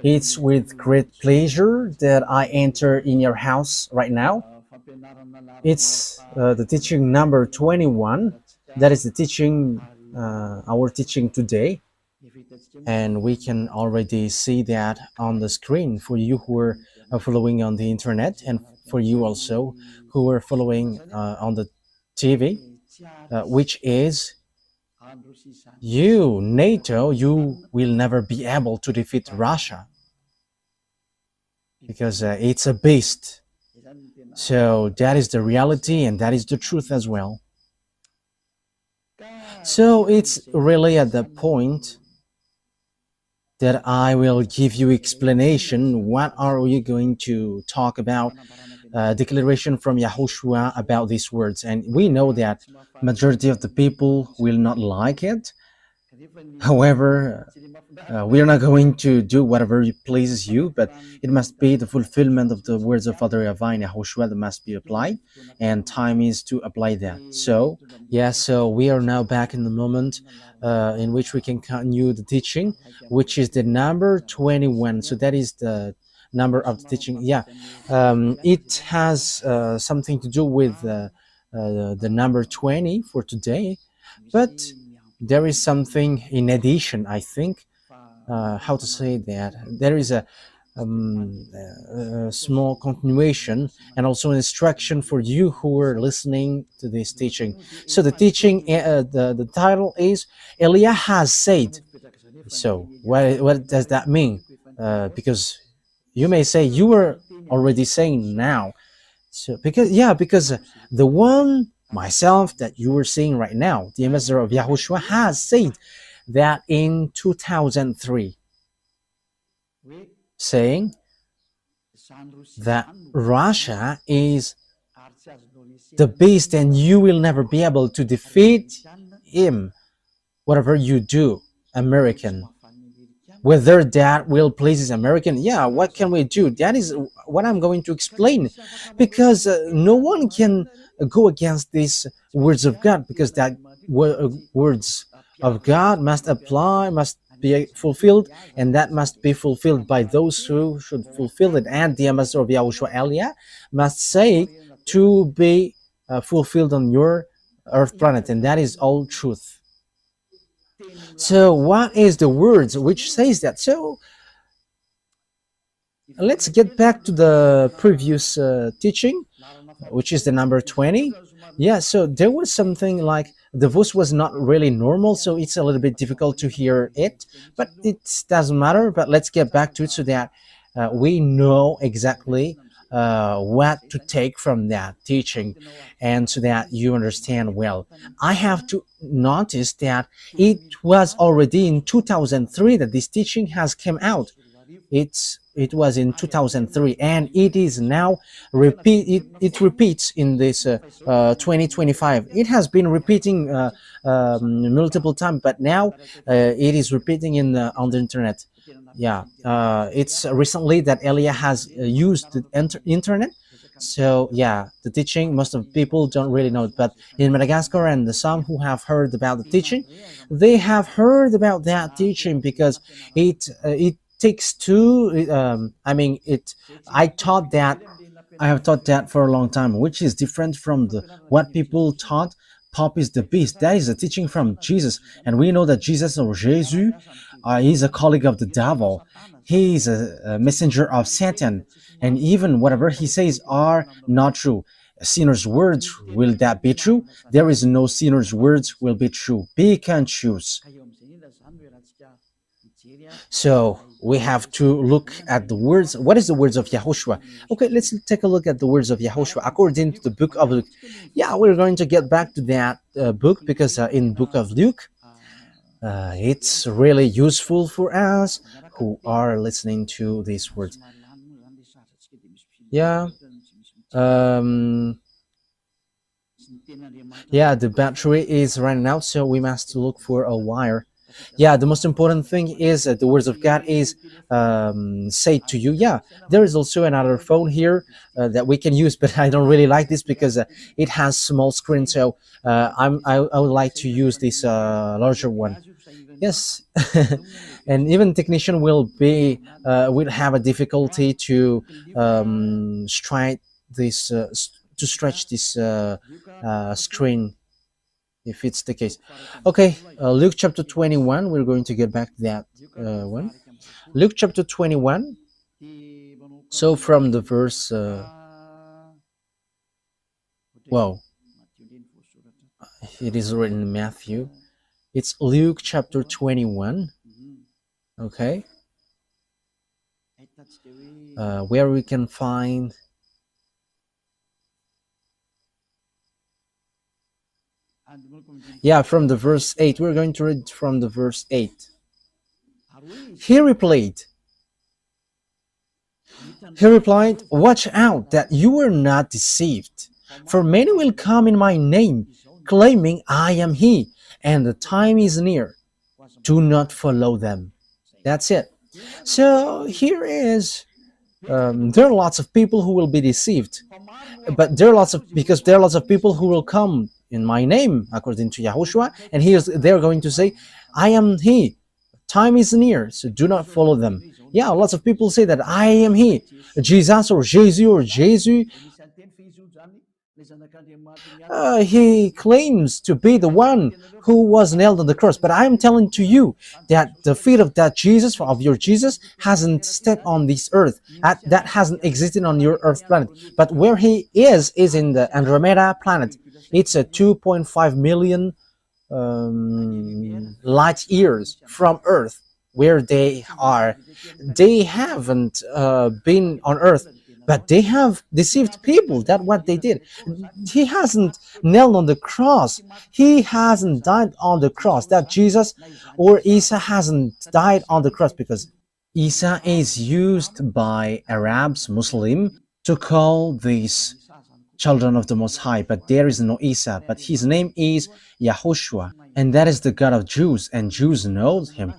It's with great pleasure that I enter in your house right now. It's the teaching number 21. That is the teaching, our teaching today. And we can already see that on the screen for you who are following on the internet, and for you also who are following on the TV, which is you, NATO, you will never be able to defeat Russia because it's a beast. So that is the reality and that is the truth as well. So it's really at the point that I will give you explanation. What are we going to talk about? Declaration from YAHOSHUAH about these words, and we know that majority of the people will not like it. However, we are not going to do whatever pleases you, but it must be the fulfillment of the words of Father YAHVAH and YAHOSHUAH that must be applied, and time is to apply that. So, yeah, so we are now back in the moment in which we can continue the teaching, which is the number 21. So that is the number of the teaching. Yeah, it has something to do with the number 20 for today, but there is something in addition, I think. How to say that? There is a small continuation and also an instruction for you who are listening to this teaching. So the teaching, the title is Elia has said. So what does that mean? Because you may say you were already saying now. So because the one myself that you are seeing right now, the ambassador of YAHOSHUAH, has said that in 2003, saying that Russia is the beast and you will never be able to defeat him, whatever you do, American. Whether that will please American, yeah, what can we do? That is what I'm going to explain, because no one can go against these words of God, because that words of God must apply, must be fulfilled, and that must be fulfilled by those who should fulfill it. And the ambassador of YAHOSHUAH Elia must say to be fulfilled on your earth planet, and that is all truth. So what is the words which says that? So let's get back to the previous teaching, which is the number 20. Yeah, so there was something like the voice was not really normal, so it's a little bit difficult to hear it, but it doesn't matter. But let's get back to it so that we know exactly what to take from that teaching, and so that you understand well. I have to notice that it was already in 2003 that this teaching has come out. It was in 2003, and it is now it repeats in this 2025. It has been repeating multiple times, but now it is repeating on the internet. Yeah, it's recently that Elia has used the internet. So yeah, the teaching, most of the people don't really know it, but in Madagascar and some who have heard about the teaching, they have heard about that teaching, because it takes two. I mean, I have taught that for a long time, which is different from what people taught. Pop is the beast. That is a teaching from Jesus, and we know that Jesus, or Jesus, is a colleague of the devil. He is a messenger of Satan, and even whatever he says are not true. A sinner's words, will that be true? There is no sinner's words will be true. Pick and choose. So we have to look at the words. What is the words of YAHOSHUAH? Okay, let's take a look at the words of YAHOSHUAH according to the book of Luke. Yeah, we're going to get back to that book, because in book of Luke, it's really useful for us who are listening to these words. Yeah. Yeah, the battery is running out, so we must look for a wire. Yeah, the most important thing is that the words of God is said to you. Yeah, there is also another phone here that we can use, but I don't really like this because it has small screen, so I would like to use this larger one. Yes. and even technician will have a difficulty to stretch this screen if it's the case. Okay, Luke chapter 21. We're going to get back to that one. Luke chapter 21. So from the verse, wow, it is written in Matthew. It's Luke chapter 21. Okay, where we can find. Yeah, from the verse 8. We're going to read from the verse 8. He replied, "Watch out that you are not deceived. For many will come in my name, claiming I am he, and the time is near. Do not follow them." That's it. So here is, there are lots of people who will be deceived, but there are lots of people who will come in my name, according to Yahushua, and they're going to say, "I am he. Time is near, so do not follow them." Yeah, lots of people say that I am he, Jesus or Jesus. He claims to be the one who was nailed on the cross, but I'm telling to you that the feet of that Jesus, of your Jesus, hasn't stepped on this earth. That hasn't existed on your earth planet. But where he is in the Andromeda planet. It's a 2.5 million light years from Earth, where they are. They haven't been on Earth, but they have deceived people. That's what they did. He hasn't nailed on the cross. He hasn't died on the cross. That Jesus or Isa hasn't died on the cross, because Isa is used by Arabs, Muslim, to call these children of the Most High, but there is no Isa, but his name is YAHOSHUAH, and that is the God of Jews, and Jews know him,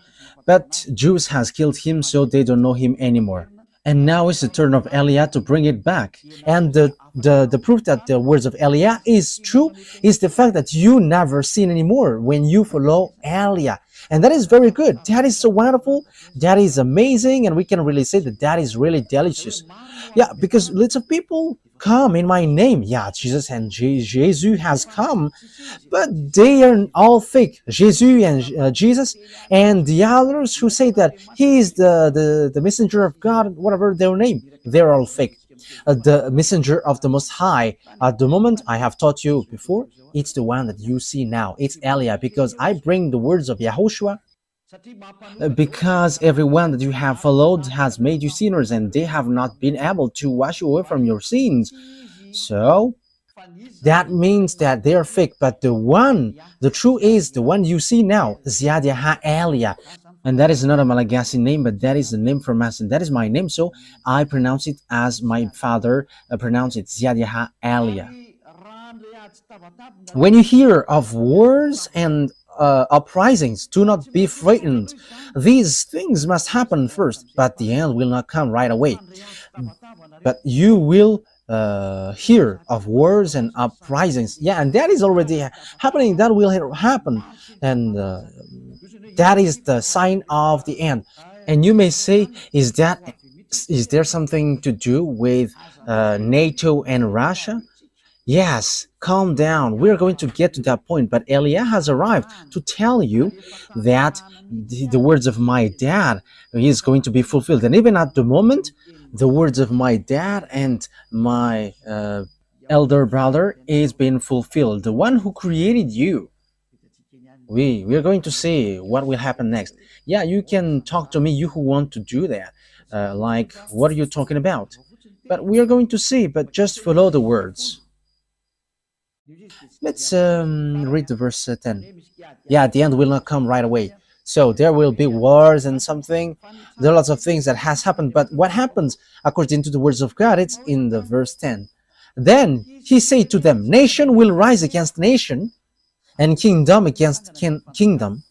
but Jews has killed him, so they don't know him anymore. And now is the turn of Eliah to bring it back. And the proof that the words of Eliah is true is the fact that you never sin anymore when you follow Eliah. And that is very good. That is so wonderful. That is amazing. And we can really say that that is really delicious. Yeah, because lots of people come in my name. Yeah, Jesus and Jesus has come, but they are all fake. Jesus and Jesus and the others who say that he is the messenger of God, whatever their name, they're all fake. The messenger of the Most High, at the moment, I have taught you before, it's the one that you see now. It's Eliah, because I bring the words of Yahushua, because everyone that you have followed has made you sinners, and they have not been able to wash you away from your sins. So that means that they are fake, but the true is the one you see now, YAHVAH Eliah. And that is not a Malagasy name, but that is the name from us, and that is my name, so I pronounce it as my father pronounced it, YAHVAH Eliah. When you hear of wars and uprisings, do not be frightened. These things must happen first, but the end will not come right away. But you will hear of wars and uprisings. Yeah, and that is already happening. That will happen, and that is the sign of the end. And you may say, is there something to do with NATO and Russia? Yes, calm down. We're going to get to that point. But Eliah has arrived to tell you that the words of my dad is going to be fulfilled. And even at the moment, the words of my dad and my elder brother is being fulfilled. The one who created you. We're going to see what will happen next. Yeah, you can talk to me, you who want to do that. Like, what are you talking about? But we are going to see, but just follow the words. Let's read the verse 10. Yeah, the end will not come right away. So there will be wars and something. There are lots of things that has happened. But what happens according to the words of God? It's in the verse 10. Then he said to them, nation will rise against nation, and kingdom against kingdom.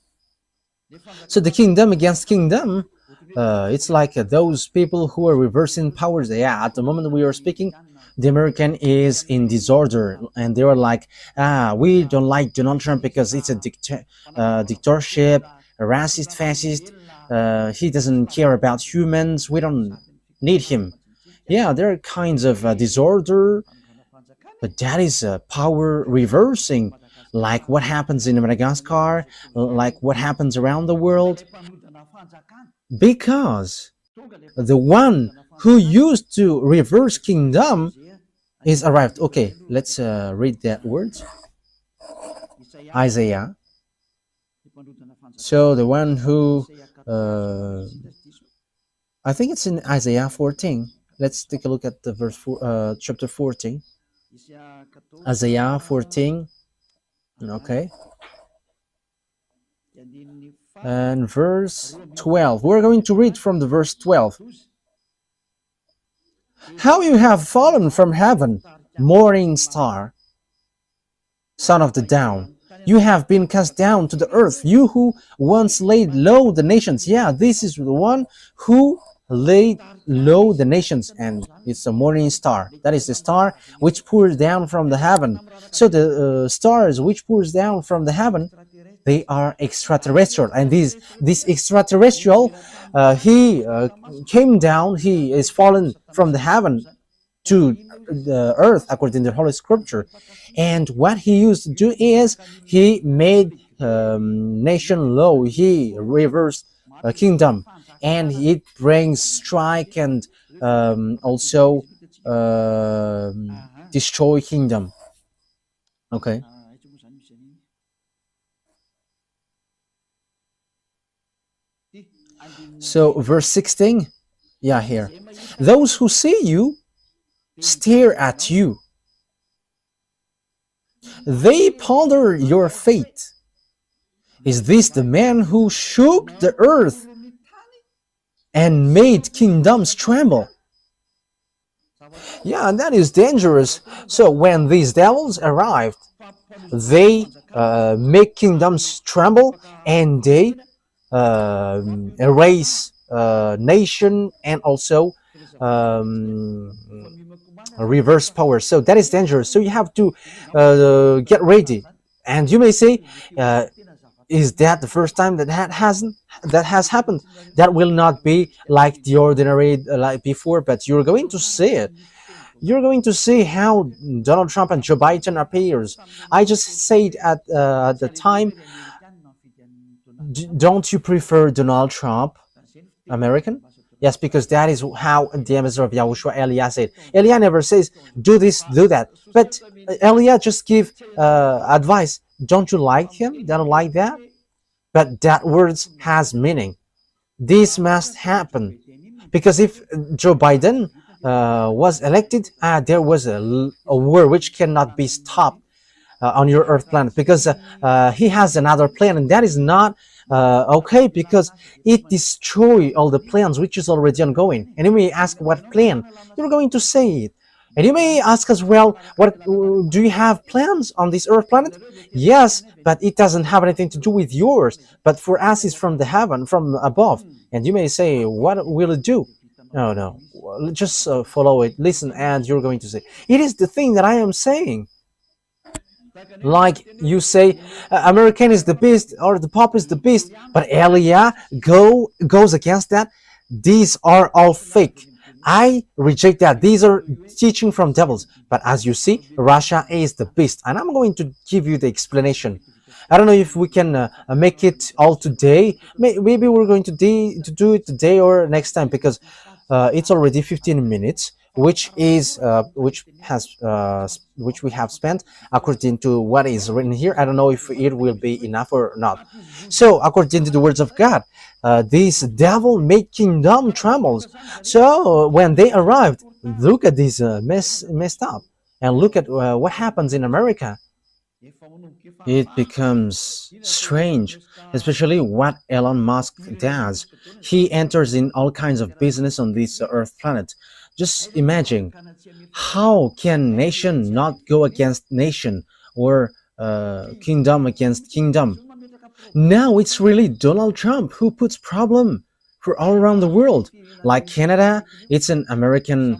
So the kingdom against kingdom, it's like those people who are reversing powers. Yeah, at the moment we are speaking, the American is in disorder, and they were like, we don't like Donald Trump because it's a dictatorship, a racist, fascist. He doesn't care about humans. We don't need him. Yeah, there are kinds of disorder, but that is power reversing, like what happens in Madagascar, like what happens around the world, because the one who used to reverse kingdom is arrived. Okay, let's read that word. Isaiah. So the one who, I think it's in Isaiah 14. Let's take a look at the chapter 14. Isaiah 14. Okay. And verse 12. We're going to read from the verse 12. How you have fallen from heaven, morning star, son of the dawn. You have been cast down to the earth, you who once laid low the nations. Yeah, this is the one who laid low the nations, and it's a morning star. That is the star which pours down from the heaven. So the stars which pours down from the heaven, they are extraterrestrial, and this extraterrestrial, he came down, he is fallen from the heaven to the earth according to the Holy Scripture. And what he used to do is he made nation low, he reversed a kingdom, and it brings strike and also destroy kingdom. Okay. So verse 16, yeah, here. Those who see you stare at you. They ponder your fate. Is this the man who shook the earth and made kingdoms tremble? Yeah, that is dangerous. So when these devils arrived, they make kingdoms tremble, and they erase nation and also reverse power. So that is dangerous. So you have to get ready. And you may say, is that the first time that has happened? That will not be like the ordinary like before, but you're going to see it. You're going to see how Donald Trump and Joe Biden appears. I just said at the time, don't you prefer Donald Trump, American? Yes, because that is how the ambassador of YAHOSHUAH, Elia, said. Elia never says, do this, do that. But Elia just give advice. Don't you like him? Don't like that? But that words has meaning. This must happen. Because if Joe Biden was elected, there was a war which cannot be stopped on your Earth planet, because he has another plan, and that is not okay, because it destroys all the plans which is already ongoing. And you may ask what plan, you're going to say it. And you may ask as well, what do you have plans on this Earth planet? Yes, but it doesn't have anything to do with yours, but for us it's from the heaven, from above. And you may say, what will it do? No, just follow it, listen, and you're going to say, it is the thing that I am saying. Like you say, American is the beast, or the Pope is the beast, but Elia goes against that. These are all fake. I reject that. These are teaching from devils. But as you see, Russia is the beast, and I'm going to give you the explanation. I don't know if we can make it all today. Maybe we're going to do it today or next time, because it's already 15 minutes, which we have spent according to what is written here. I don't know if it will be enough or not. So according to the words of God, this devil made kingdom trembles. So when they arrived, look at this messed up, and look at what happens in America. It becomes strange, especially what Elon Musk does. He enters in all kinds of business on this Earth planet. Just imagine, how can nation not go against nation, or kingdom against kingdom? Now it's really Donald Trump who puts problem for all around the world. Like Canada, it's an American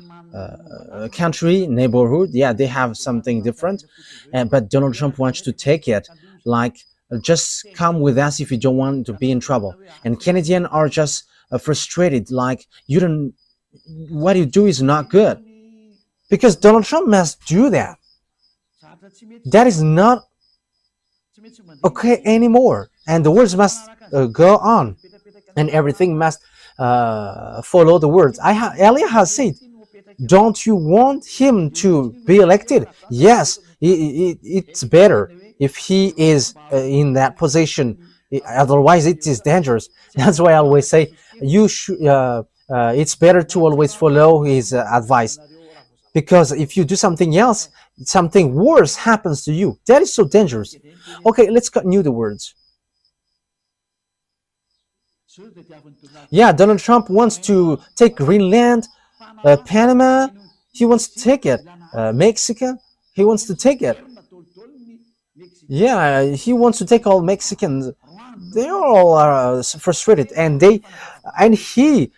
country, neighborhood. Yeah, they have something different, but Donald Trump wants to take it. Like just come with us if you don't want to be in trouble. And Canadians are just frustrated, like, you don't, what you do is not good. Because Donald Trump must do that. That is not okay anymore. And the words must go on. And everything must follow the words. Elia has said, don't you want him to be elected? Yes, it's better if he is in that position. Otherwise, it is dangerous. That's why I always say you should. It's better to always follow his advice, because if you do something else, something worse happens to you. That is so dangerous. Okay, let's continue the words. Yeah, Donald Trump wants to take Greenland, Panama, he wants to take it. Mexico, he wants to take it. Yeah, he wants to take all Mexicans. They all are frustrated, and he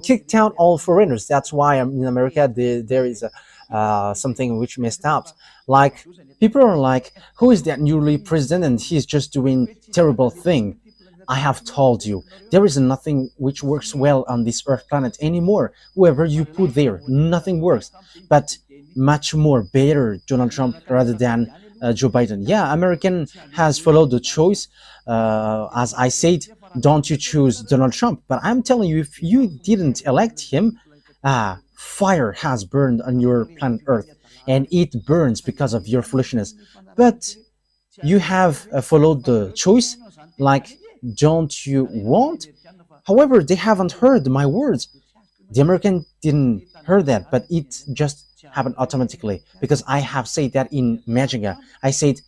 kicked out all foreigners. That's why in America there is something which messed up. Like, people are like, who is that newly president, and he's just doing terrible thing. I have told you, there is nothing which works well on this earth planet anymore. Whoever you put there, nothing works. But much more better Donald Trump rather than Joe Biden. Yeah, American has followed the choice. As I said, don't you choose Donald Trump. But I'm telling you, if you didn't elect him, fire has burned on your planet Earth. And it burns because of your foolishness. But you have followed the choice, like, don't you want? However, they haven't heard my words. The American didn't hear that, but it just happened automatically, because I have said that in Magica. I said,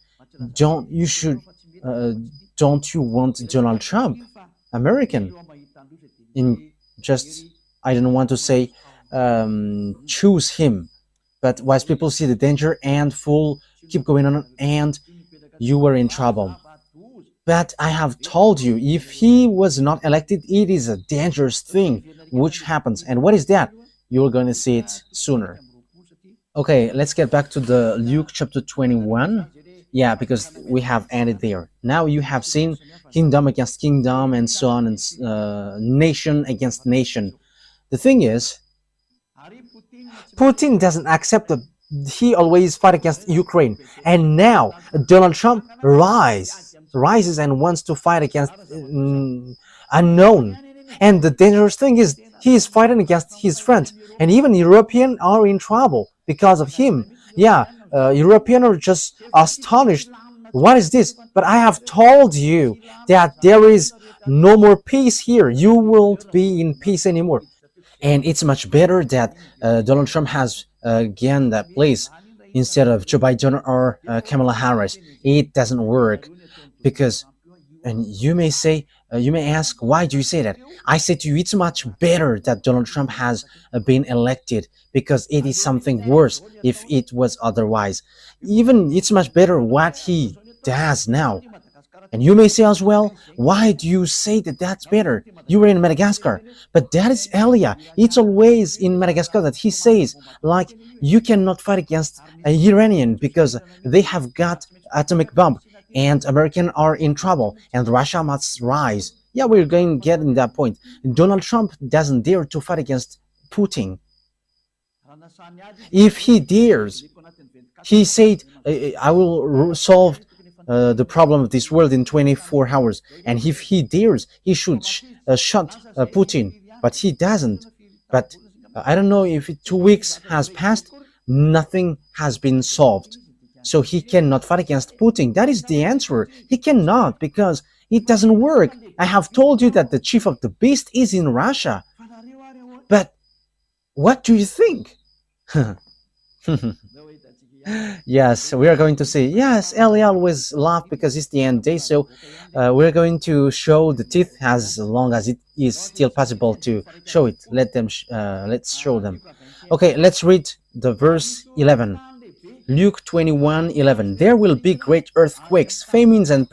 don't you want Donald Trump? American. I don't want to say choose him, but once people see the danger and keep going on, and you were in trouble. But I have told you, if he was not elected, it is a dangerous thing which happens. And what is that? You're going to see it sooner. Okay, let's get back to the Luke chapter 21. Yeah, because we have ended there. Now you have seen kingdom against kingdom and so on, and nation against nation. The thing is, Putin doesn't accept that he always fight against Ukraine. And now Donald Trump rises and wants to fight against unknown. And the dangerous thing is, he is fighting against his friends, and even Europeans are in trouble because of him. Yeah, Europeans are just astonished. What is this? But I have told you that there is no more peace here. You won't be in peace anymore. And it's much better that Donald Trump has gained that place instead of Joe Biden or Kamala Harris. It doesn't work. Because, and you may ask, why do you say that? I say to you, it's much better that Donald Trump has been elected, because it is something worse if it was otherwise. Even it's much better what he does now. And you may say as well, why do you say that that's better? You were in Madagascar. But that is Elia. It's always in Madagascar that he says, like, you cannot fight against an Iranian because they have got atomic bomb, and Americans are in trouble, and Russia must rise. Yeah, we're going to get in that point. Donald Trump doesn't dare to fight against Putin. If he dares, he said, I will solve the problem of this world in 24 hours. And if he dares, he should shut Putin. But he doesn't. But I don't know if 2 weeks has passed, nothing has been solved. So he cannot fight against Putin. That is the answer. He cannot, because it doesn't work. I have told you that the chief of the beast is in Russia. But what do you think? Yes, we are going to see. Yes, Ellie always laugh because it's the end day. So we're going to show the teeth as long as it is still possible to show it. Let's show them. Okay, let's read the verse 11. Luke 21:11. There will be great earthquakes, famines, and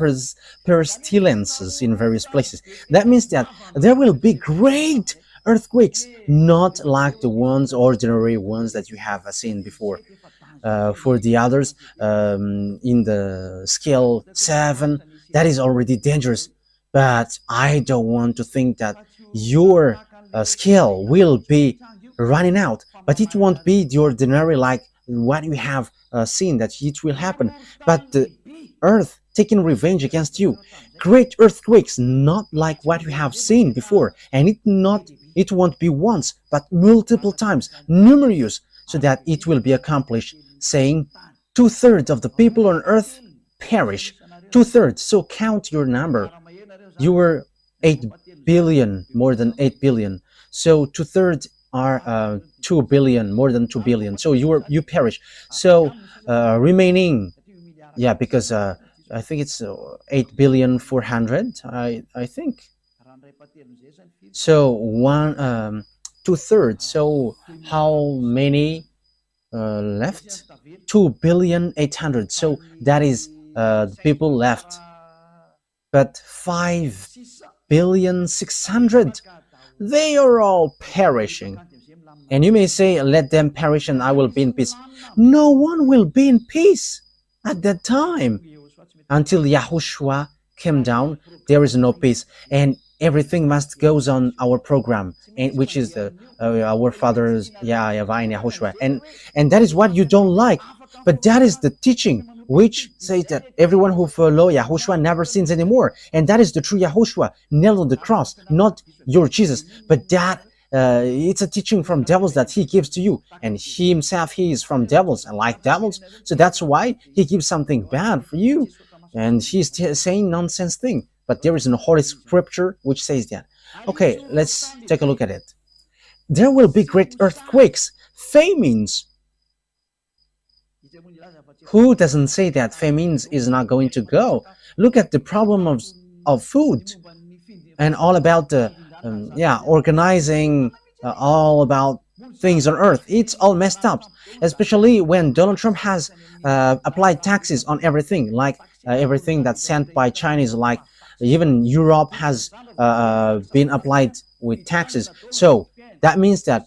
pestilences in various places. That means that there will be great earthquakes, not like the ordinary ones that you have seen before. for the others in the scale 7, that is already dangerous. But I don't want to think that your skill will be running out, but it won't be the ordinary like what you have seen that it will happen, but the earth taking revenge against you, great earthquakes, not like what you have seen before, and it won't be once but multiple times, numerous, so that it will be accomplished, saying two-thirds of the people on earth perish. Two-thirds, so count your number. You were 8 billion, more than 8 billion. So two-thirds are 2 billion, more than 2 billion. So you perish. So remaining, yeah, because I think it's 8 billion 400. I think so. Two-thirds. So how many left? 2 billion 800. So that is the people left. But 5 billion 600, they are all perishing. And you may say, let them perish and I will be in peace. No one will be in peace at that time. Until YAHOSHUAH came down, there is no peace. And everything must goes on our program, and which is our fathers, YAHVAH and YAHOSHUAH. And that is what you don't like. But that is the teaching which says that everyone who follows YAHOSHUAH never sins anymore. And that is the true YAHOSHUAH, nailed on the cross, not your Jesus. But that it's a teaching from devils that he gives to you. And he himself, he is from devils and like devils. So that's why he gives something bad for you. And he's saying nonsense thing. But there is a holy scripture which says that. Okay, let's take a look at it. There will be great earthquakes, famines. Who doesn't say that famines is not going to go? Look at the problem of food and all about the organizing all about things on earth. It's all messed up, especially when Donald Trump has applied taxes on everything, like everything that's sent by Chinese, like even Europe has been applied with taxes. So that means that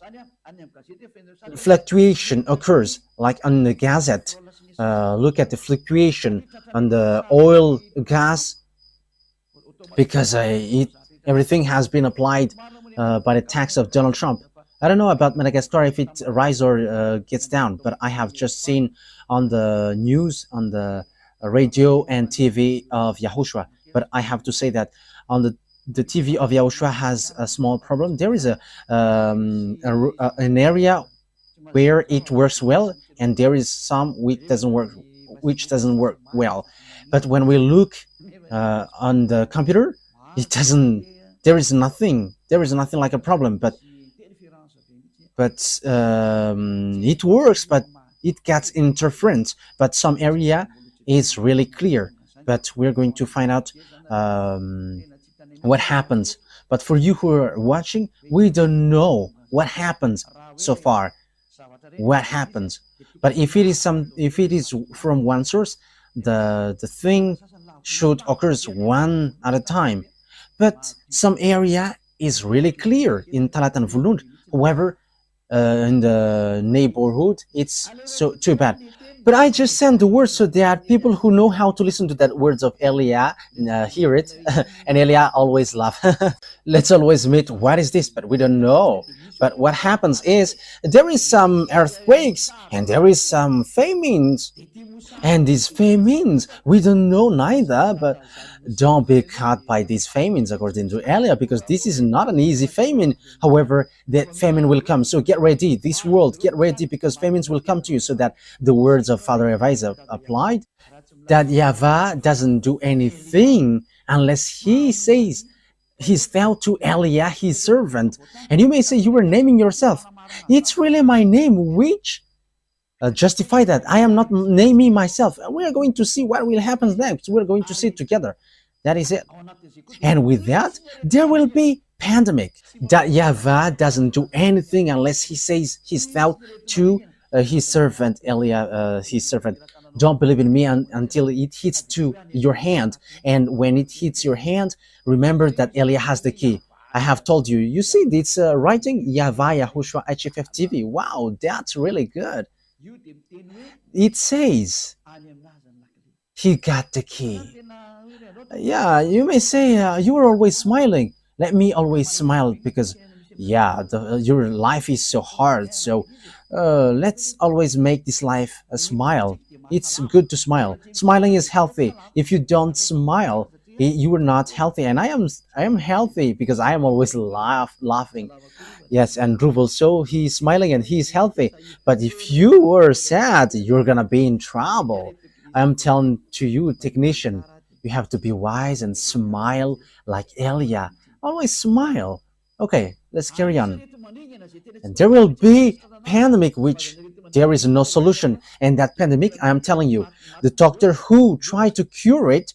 fluctuation occurs, like on the gazette. Look at the fluctuation on the oil, gas, because everything has been applied by the tax of Donald Trump. I don't know about Madagascar if it rises or gets down, but I have just seen on the news, on the radio and TV of YAHOSHUAH. But I have to say that on the TV of YAHOSHUAH has a small problem. There is an area where it works well, and there is some which doesn't work well. But when we look on the computer, it doesn't. There is nothing like a problem. But it works, but it gets interference. But some area is really clear. But we're going to find out what happens. But for you who are watching, we don't know what happens so far. What happens? But if it is from one source, the thing should occur one at a time. But some area is really clear in Talat and Vulund. However, in the neighborhood, it's so too bad. But I just send the words so that people who know how to listen to that words of Elia hear it, and Elia always laugh. Let's always admit, what is this? But we don't know. But what happens is there is some earthquakes and there is some famines, and these famines we don't know neither. But don't be caught by these famines, according to Elia, because this is not an easy famine. However, that famine will come. So get ready, this world, get ready, because famines will come to you. So that the words of Father YAHVAH is applied, that YAHVAH doesn't do anything unless he says he's tell to Elia, his servant. And you may say you were naming yourself. It's really my name which justify that. I am not naming myself. We are going to see what will happen next. We're going to see it together. That is it. And with that, there will be pandemic. That YAHVAH doesn't do anything unless he says he's felt to his servant, Elia, his servant. Don't believe in me until it hits to your hand. And when it hits your hand, remember that Elia has the key. I have told you. You see, it's writing YAHVAH YAHOSHUAH HFF TV. Wow, that's really good. It says he got the key. Yeah, you may say you are always smiling. Let me always smile because, yeah, your life is so hard. So let's always make this life a smile. It's good to smile. Smiling is healthy. If you don't smile, you are not healthy. And I am healthy because I am always laughing. Yes, and Dhruv also, he's smiling and he's healthy. But if you are sad, you're gonna be in trouble. I'm telling to you, technician, you have to be wise and smile like Elia. Always smile. Okay, let's carry on. And there will be pandemic which there is no solution. And that pandemic, I am telling you, the doctor who tried to cure it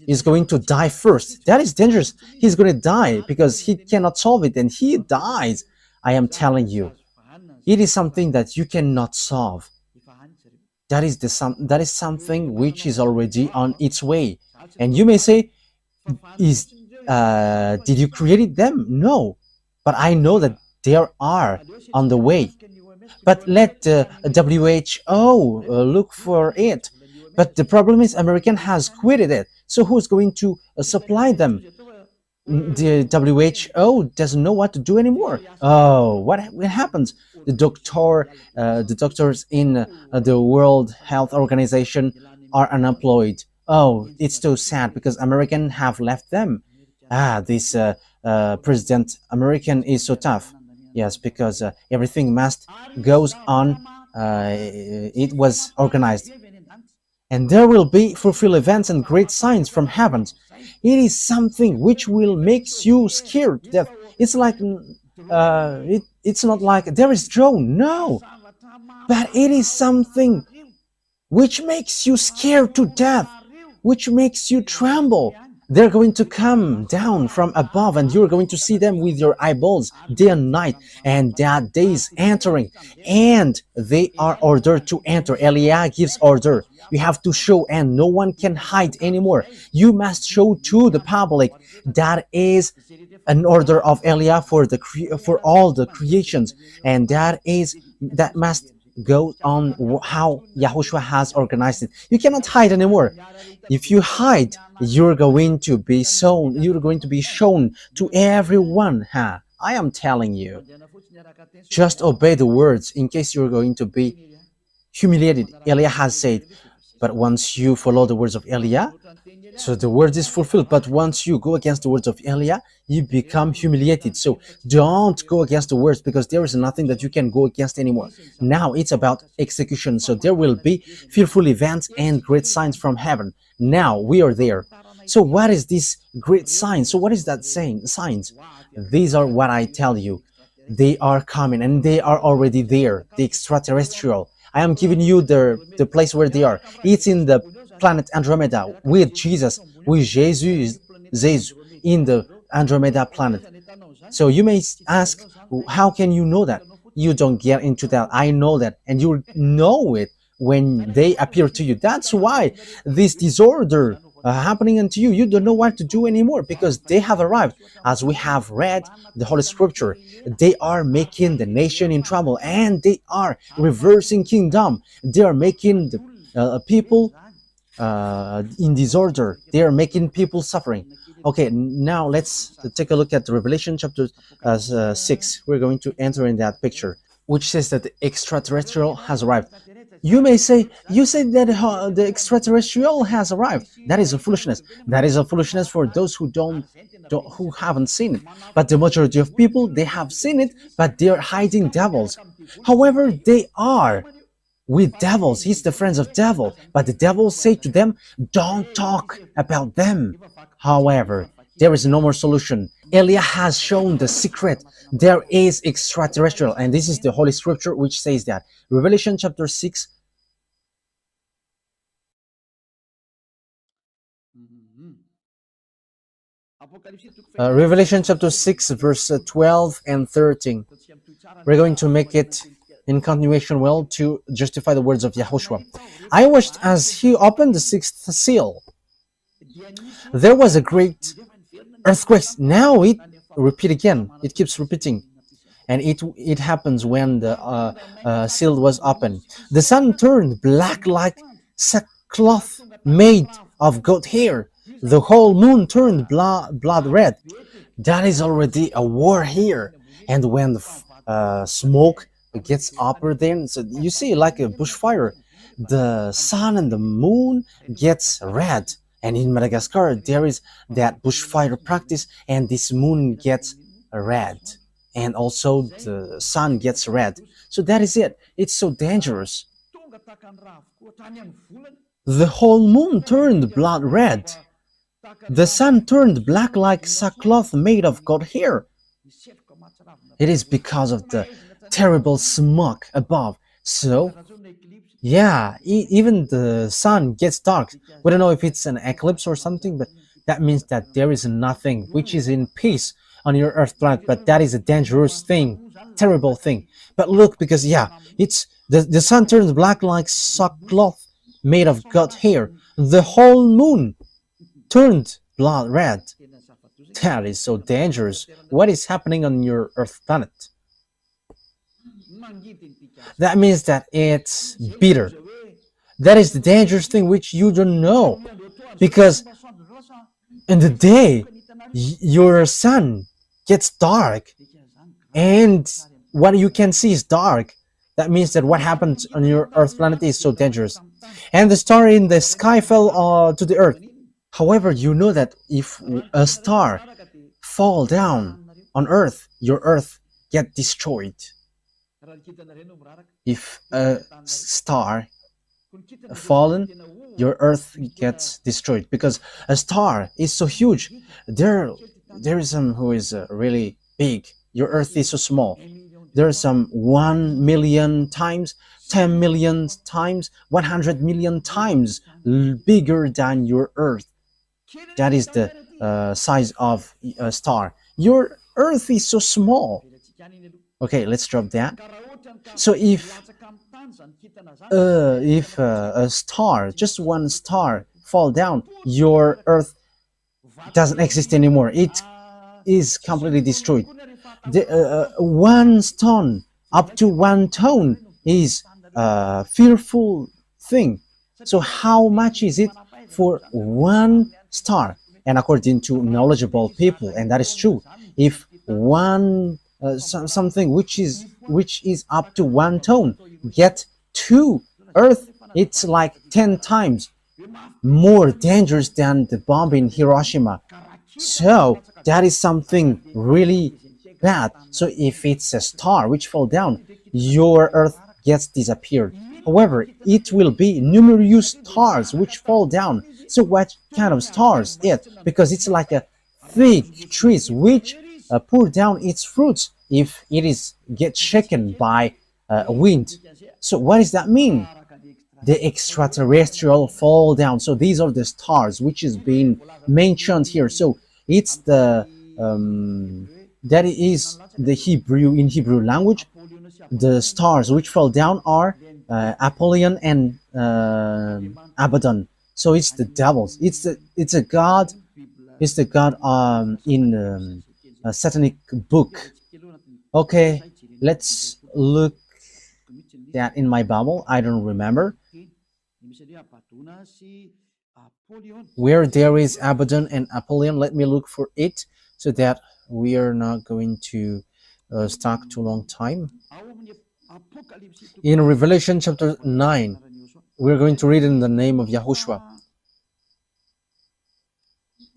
is going to die first. That is dangerous. He's going to die because he cannot solve it and he dies. I am telling you, it is something that you cannot solve. That is something which is already on its way. And you may say, is did you create them? No, but I know that they are on the way. But let the WHO look for it. But the problem is American has quitted it. So who's going to supply them? The WHO doesn't know what to do anymore. Oh, what happens? The doctors in the World Health Organization are unemployed. Oh, it's so sad because American have left them. This President American is so tough. Yes, because everything must goes on. It was organized, and there will be fulfill events and great signs from heaven. It is something which will make you scared. That it's like it's not like there is drone. No, but it is something which makes you scared to death, which makes you tremble. They're going to come down from above and you're going to see them with your eyeballs day and night, and that day is entering and they are ordered to enter. Elia gives order. You have to show and no one can hide anymore. You must show to the public. That is an order of Elia for all the creations, and that must go on how Yahushua has organized it. You cannot hide anymore. If you hide, you're going to be shown. You're going to be shown to everyone. I am telling you. Just obey the words in case you're going to be humiliated. Elia has said, but once you follow the words of Elia, so the word is fulfilled. But once you go against the words of Elia, you become humiliated. So don't go against the words, because there is nothing that you can go against anymore. Now it's about execution. So there will be fearful events and great signs from heaven. Now we are there. So what is this great sign? So what is that saying? Signs. These are what I tell you. They are coming and they are already there. The extraterrestrial. I am giving you the place where they are. It's in the planet Andromeda with Jesus, with Jesus in the Andromeda planet. So you may ask, how can you know that? You don't get into that. I know that, and you know it when they appear to you. That's why this disorder happening unto you, you don't know what to do anymore, because they have arrived. As we have read the Holy Scripture, they are making the nation in trouble, and they are reversing kingdom. They are making the people in disorder. They are making people suffering. Okay, now let's take a look at the Revelation chapter 6. We're going to enter in that picture, which says that the extraterrestrial has arrived. You may say, you said that the extraterrestrial has arrived. That is a foolishness. That is a foolishness for those who who haven't seen it. But the majority of people, they have seen it, but they are hiding devils. However, they are with devils. He's the friends of devil. But the devils say to them, don't talk about them. However, there is no more solution. Elia has shown the secret. There is extraterrestrial, and this is the Holy Scripture which says that. Revelation chapter 6. Revelation chapter 6, verse 12 and 13. We're going to make it in continuation well to justify the words of Yahushua. I watched as he opened the sixth seal. There was a great earthquake. Now it repeat again. It keeps repeating. and it happens when the seal was opened. The sun turned black like sackcloth made of goat hair. The whole moon turned blood red. That is already a war here. And when the smoke gets upper, then so you see like a bushfire, the sun and the moon gets red. And in Madagascar there is that bushfire practice, and this moon gets red, and also the sun gets red. So that is it. It's so dangerous. The whole moon turned blood red. The sun turned black like sackcloth made of goat hair. It is because of the terrible smoke above. So, yeah, even the sun gets dark. We don't know if it's an eclipse or something, but that means that there is nothing which is in peace on your Earth planet. But that is a dangerous thing, terrible thing. But look, because yeah, it's the sun turns black like sackcloth made of goat hair. The whole moon turned blood red. That is so dangerous. What is happening on your Earth planet? That means that it's bitter. That is the dangerous thing which you don't know. Because in the day, your sun gets dark, and what you can see is dark. That means that what happened on your Earth planet is so dangerous. And the star in the sky fell to the Earth. However, you know that if a star fall down on Earth, your Earth get destroyed. If a star fallen, your Earth gets destroyed, because a star is so huge. There is some who is really big. Your Earth is so small. There are some 1 million times, 10 million times, 100 million times bigger than your Earth. That is the size of a star. Your Earth is so small. Okay, let's drop that. So if a star, just one star, fall down, your Earth doesn't exist anymore. It is completely destroyed. One stone up to 1 ton is a fearful thing. So how much is it for one star? And according to knowledgeable people, and that is true, if one something which is up to 1 ton get to Earth, it's like 10 times more dangerous than the bomb in Hiroshima. So that is something really bad. So if it's a star which fall down, your Earth gets disappeared. However, it will be numerous stars which fall down. So what kind of stars it? Because it's like a thick trees which pour down its fruits if it is get shaken by wind. So what does that mean? The extraterrestrial fall down. So these are the stars which is being mentioned here. So it's the that is the Hebrew, in Hebrew language. The stars which fall down are Apollyon and Abaddon. So it's the devils. It's a god. It's the god in a satanic book. Okay, let's look that in my Bible. I don't remember where there is Abaddon and Apollyon. Let me look for it so that we are not going to stuck too long time. In Revelation chapter 9, we're going to read in the name of YAHOSHUAH.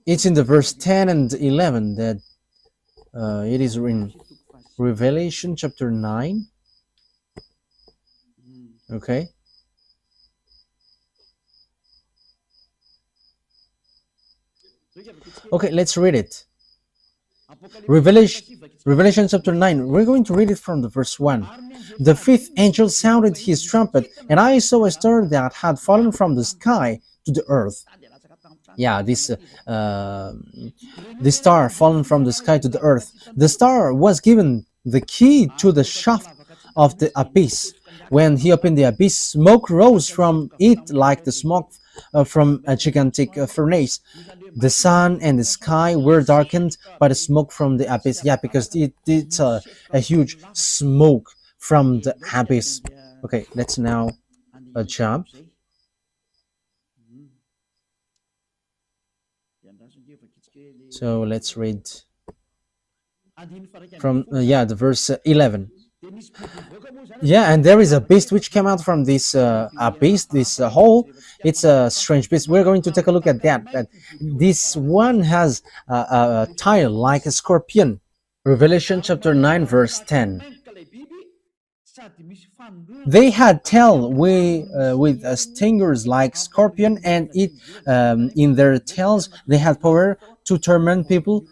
It's in the verse 10 and 11 that it is in Revelation chapter 9. Okay. Okay, let's read it. Revelation chapter 9. We're going to read it from the verse 1. The fifth angel sounded his trumpet, and I saw a star that had fallen from the sky to the earth. Yeah, this star fallen from the sky to the earth. The star was given the key to the shaft of the abyss. When he opened the abyss, smoke rose from it like the smoke from a gigantic furnace. The sun and the sky were darkened by the smoke from the abyss. Yeah, because it's a huge smoke from the abyss. Okay, let's now jump. So let's read from yeah, the verse 11. Yeah, and there is a beast which came out from this abyss, this hole. It's a strange beast. We're going to take a look at that. But this one has a tail like a scorpion. Revelation chapter 9, verse 10. They had tail with stingers like scorpion, and in their tails they had power to torment people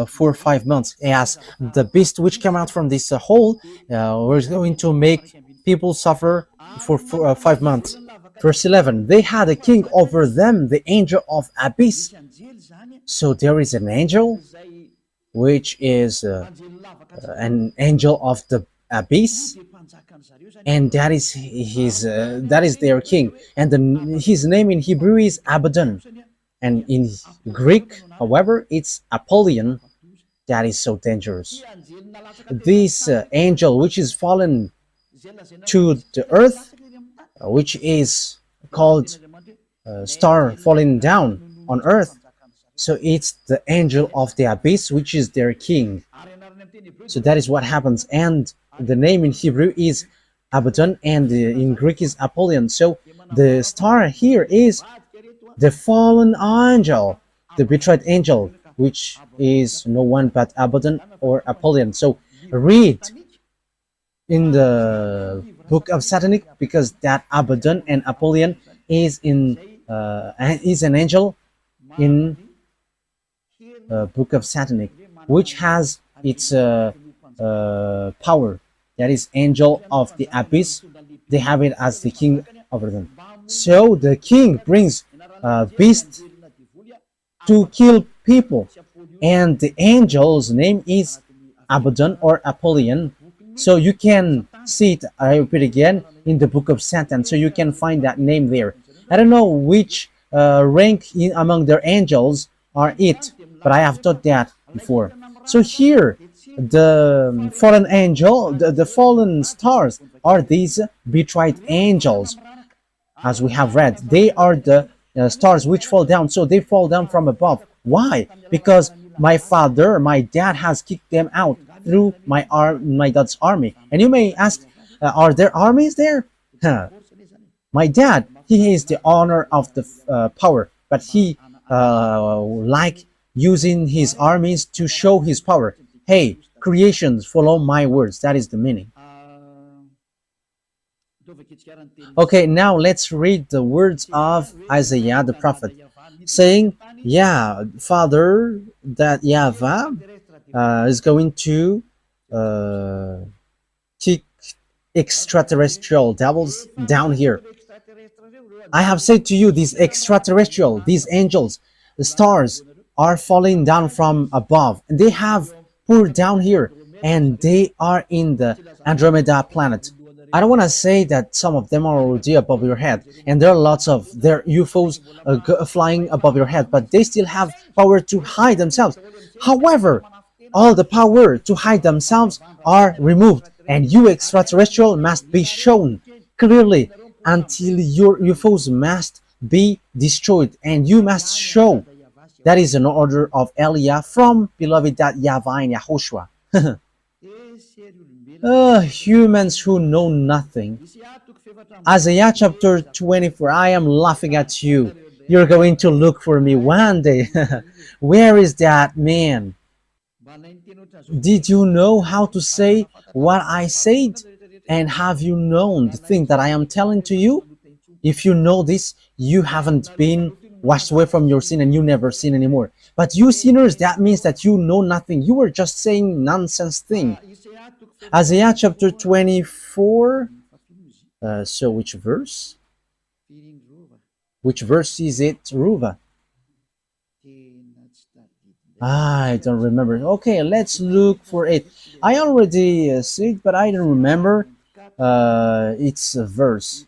for 5 months. Yes, the beast which came out from this hole was going to make people suffer for 5 months. Verse 11, they had a king over them, the angel of abyss. So there is an angel, which is an angel of the abyss, and that is their king, and his name in Hebrew is Abaddon, and in Greek, however, it's Apollyon. That is so dangerous. This angel, which is fallen to the earth, which is called star falling down on earth, so it's the angel of the abyss, which is their king. So that is what happens, and the name in Hebrew is Abaddon, and in Greek is Apollyon. So the star here is the fallen angel, the betrayed angel, which is no one but Abaddon or Apollyon. So read in the book of Satanic, because that Abaddon and Apollyon is an angel in book of Satanic, which has its power. That is angel of the abyss. They have it as the king over them. So the king brings a beast to kill people, and the angel's name is Abaddon or Apollyon. So you can see it, I repeat again, in the book of Satan. So you can find that name there. I don't know which rank among their angels are it, but I have taught that before. So here, the fallen angel, the fallen stars are these betrayed angels, as we have read. They are the stars which fall down, so they fall down from above. Why? Because my father, my dad has kicked them out through my dad's army. And you may ask, are there armies there? My dad, he is the owner of the power, but he like using his armies to show his power. Hey, creations, follow my words. That is the meaning. Okay, now let's read the words of Isaiah the prophet, saying, yeah, Father, that YAHVAH is going to kick extraterrestrial devils down here. I have said to you, these extraterrestrial, these angels, the stars are falling down from above, and they have poured down here, and they are in the Andromeda planet. I don't want to say that some of them are already above your head, and there are lots of their UFOs flying above your head, but they still have power to hide themselves. However, all the power to hide themselves are removed, and you extraterrestrial must be shown clearly until your UFOs must be destroyed, and you must show. That is an order of Elia from beloved YAHVAH and YAHOSHUAH. Humans who know nothing. Isaiah chapter 24, I am laughing at you. You're going to look for me one day. Where is that man? Did you know how to say what I said? And have you known the thing that I am telling to you? If you know this, you haven't been washed away from your sin and you never sin anymore. But you sinners, that means that you know nothing. You were just saying nonsense thing. Isaiah chapter 24. So which verse? Which verse is it, Ruva? I don't remember. Okay, let's look for it. I already see it, but I don't remember its verse.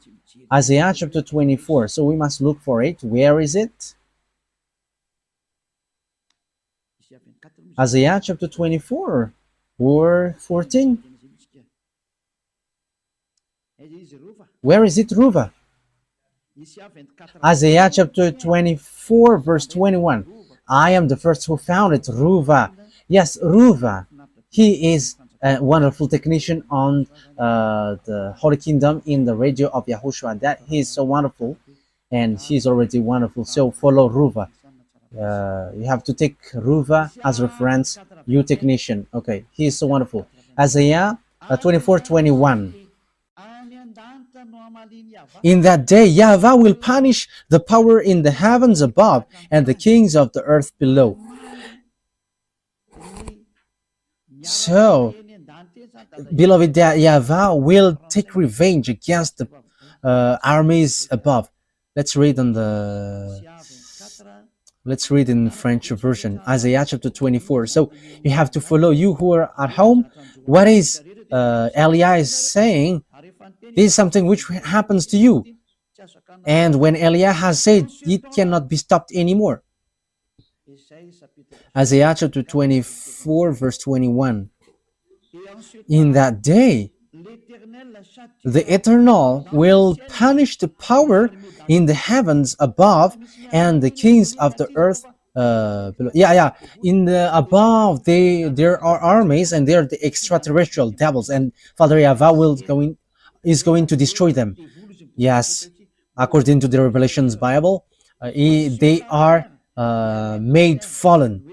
Isaiah chapter 24. So we must look for it. Where is it? Isaiah chapter 24 or 14. Where is it, Ruva? Isaiah chapter 24 verse 21. I am the first who found it, Ruva. Yes, Ruva. He is a wonderful technician on the Holy Kingdom in the radio of YAHOSHUAH. That he is so wonderful, and he's already wonderful. So follow Ruva. You have to take Ruva as reference, you technician. Okay, he is so wonderful. Isaiah 24:21. In that day, YAHVAH will punish the power in the heavens above and the kings of the earth below. So, beloved, that YAHVAH will take revenge against the armies above. Let's read in French version, Isaiah chapter 24. So you have to follow, you who are at home, what is Elias saying. This is something which happens to you. And when Elias has said, it cannot be stopped anymore. Isaiah chapter 24 verse 21. In that day, the Eternal will punish the power in the heavens above and the kings of the earth below. In the above, there are armies, and they are the extraterrestrial devils, and Father YAHVAH is going to destroy them. Yes, according to the Revelations Bible, they are made fallen,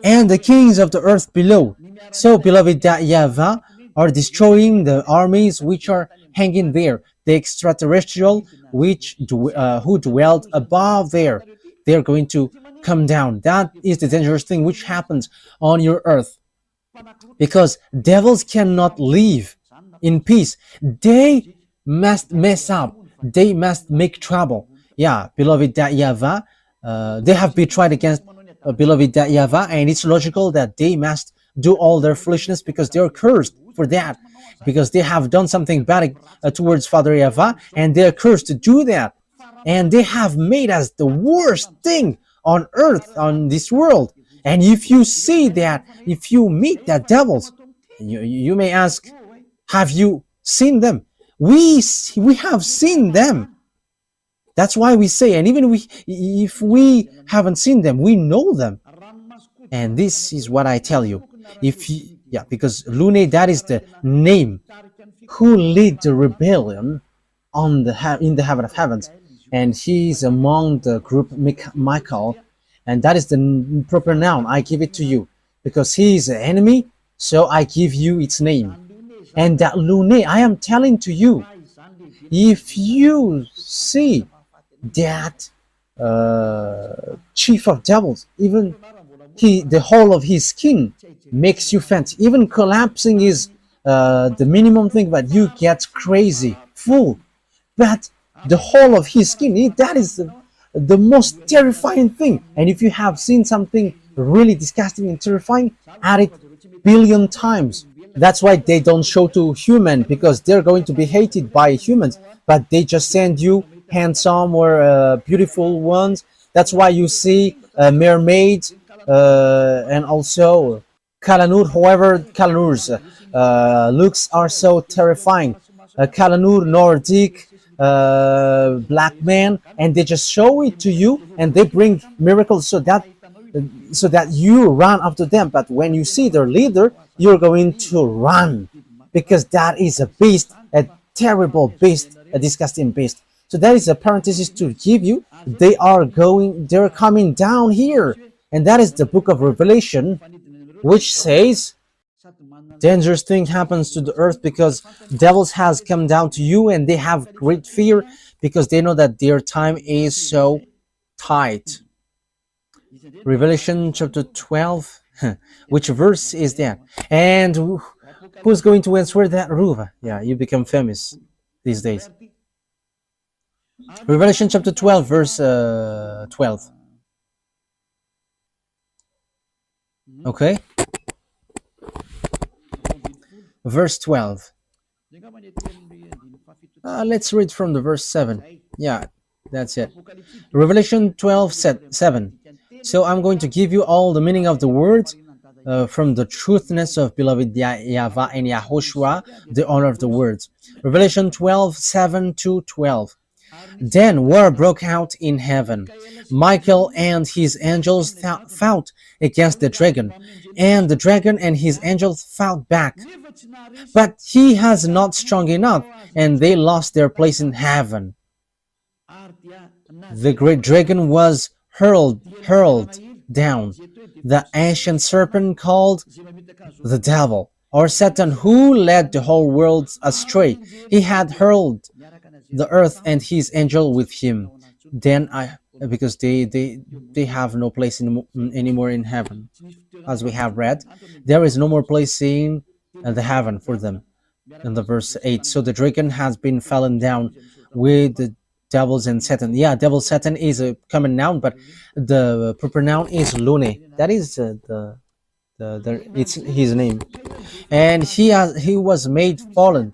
and the kings of the earth below. So, beloved, that YAHVAH are destroying the armies which are hanging there, the extraterrestrial who dwelt above there. They are going to come down. That is the dangerous thing which happens on your earth, because devils cannot live in peace. They must mess up. They must make trouble. Yeah, beloved, that YAHVAH, they have betrayed against beloved, that YAHVAH, and it's logical that they must do all their foolishness, because they are cursed for that, because they have done something bad towards Father YAHVAH, and they are cursed to do that, and they have made us the worst thing on earth, on this world. And if you see that, if you meet that devils, you may ask, have you seen them? We have seen them. That's why we say, and even if we haven't seen them, we know them. And this is what I tell you. Because Lune, that is the name who lead the rebellion in the heaven of heavens, and he is among the group Michael, and that is the proper noun. I give it to you because he is an enemy, so I give you its name. And that Lune, I am telling to you, if you see that chief of devils, even the whole of his skin makes you faint, even collapsing is the minimum thing, but you get crazy, full. But the whole of his skin, that is the most terrifying thing. And if you have seen something really disgusting and terrifying, add it billion times. That's why they don't show to human, because they're going to be hated by humans, but they just send you handsome or beautiful ones. That's why you see mermaids and also Kalanur. However, Kalanur's looks are so terrifying. Kalanur, Nordic, black man, and they just show it to you, and they bring miracles so that you run after them. But when you see their leader, you're going to run, because that is a beast, a terrible beast, a disgusting beast. So that is a parenthesis to give you. They're coming down here, and that is the book of Revelation, which says dangerous thing happens to the earth because devils has come down to you, and they have great fear because they know that their time is so tight. Revelation chapter 12. Which verse is that? And who's going to answer that, Ruva? Yeah, you become famous these days. Revelation chapter 12, verse 12. Okay? Verse 12. Let's read from the verse 7. Yeah, that's it. Revelation 12, 7. So I'm going to give you all the meaning of the words from the truthness of beloved YAHVAH and YAHOSHUAH, the honor of the words. Revelation 12, 7 to 12. Then war broke out in heaven. Michael and his angels fought against the dragon, and the dragon and his angels fought back. But he has not strong enough, and they lost their place in heaven. The great dragon was hurled down, the ancient serpent called the devil, or Satan, who led the whole world astray. He had hurled the earth and his angel with him. Then because they have no place anymore in heaven, as we have read, there is no more place in the heaven for them. In the verse 8, so the dragon has been fallen down with the devils and Satan. Yeah, devil Satan is a common noun, but the proper noun is Lune. That is it's his name, and he was made fallen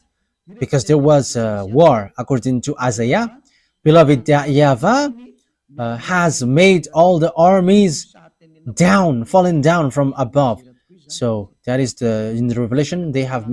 because there was a war, according to Isaiah. Beloved YAHVAH has made all the armies fallen down from above. So that is in the Revelation they have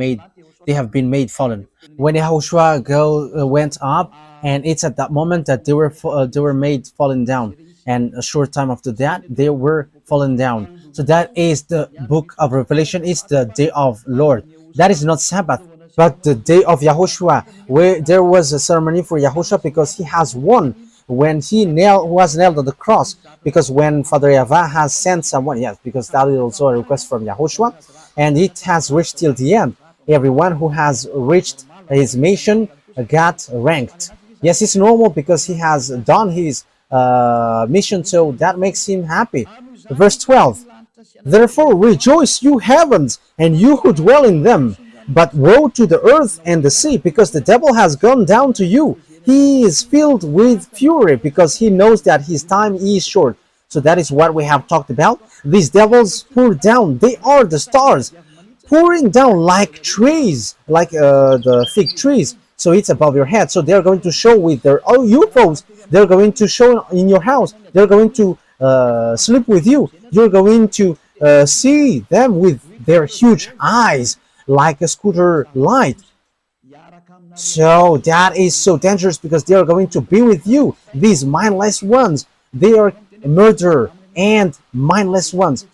been made fallen. When YAHOSHUAH went up, and it's at that moment that they were made fallen down, and a short time after that they were fallen down. So that is the book of Revelation. It's the day of Lord. That is not Sabbath, but the day of YAHOSHUAH, where there was a ceremony for YAHOSHUAH because he has won when he was nailed on the cross. Because when Father YAHVAH has sent someone, yes, because that is also a request from YAHOSHUAH, and it has reached till the end. Everyone who has reached his mission got ranked. Yes, it's normal because he has done his mission, so that makes him happy. Verse 12. Therefore rejoice, you heavens, and you who dwell in them. But woe to the earth and the sea, because the devil has gone down to you. He is filled with fury because he knows that his time is short. So that is what we have talked about. These devils pour down. They are the stars, pouring down like trees, like the fig trees. So it's above your head. So they're going to show with their UFOs. They're going to show in your house. They're going to sleep with you. You're going to see them with their huge eyes, like a scooter light. So that is so dangerous because they are going to be with you. These mindless ones, they are murderer and mindless ones.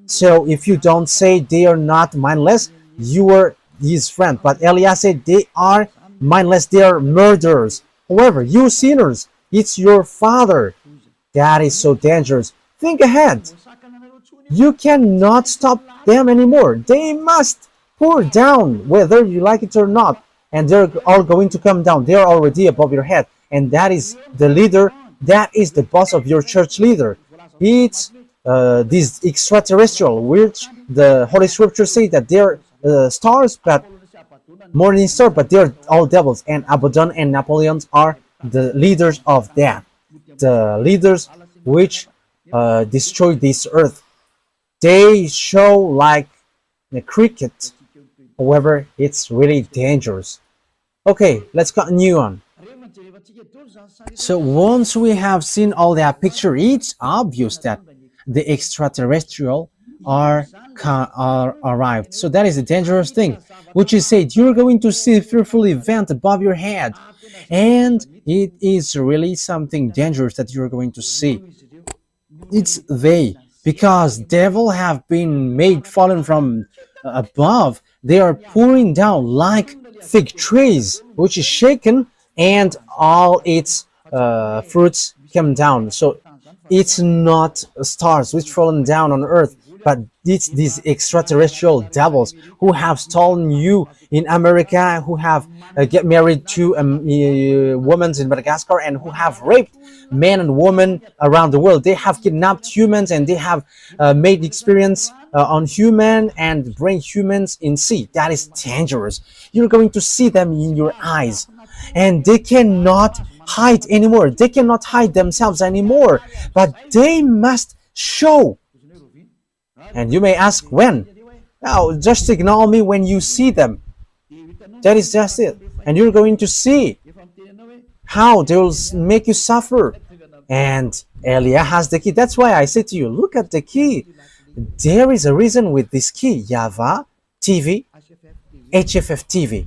So if you don't say they are not mindless, you are his friend. But Elias said they are mindless, they are murderers. However, you sinners, it's your father. That is so dangerous. Think ahead. You cannot stop them anymore. They must pour down, whether you like it or not. And they're all going to come down. They are already above your head. And that is the leader. That is the boss of your church leader. It's these extraterrestrial, which the Holy Scripture say that they're stars, but morning star, but they're all devils. And Abaddon and Napoleon are the leaders of that. The leaders which destroy this earth. They show like a cricket. However, it's really dangerous. Okay, let's continue on. So once we have seen all that picture, it's obvious that the extraterrestrial are arrived. So that is a dangerous thing, which is said you're going to see a fearful event above your head, and it is really something dangerous that you're going to see. It's they, because devil have been made fallen from above. They are pouring down like fig trees, which is shaken, and all its fruits come down. So it's not stars which fallen down on earth, but it's these extraterrestrial devils who have stolen you in America, who have get married to women in Madagascar, and who have raped men and women around the world. They have kidnapped humans, and they have made experience on human and bring humans in sea. That is dangerous. You're going to see them in your eyes, and they cannot hide anymore. They cannot hide themselves anymore, but they must show. And you may ask when. Now, just ignore me when you see them. That is just it. and you're going to see how they will make you suffer. And Elia has the key. That's why I say to you, look at the key. There is a reason with this key, YAHVAH TV, HFF TV.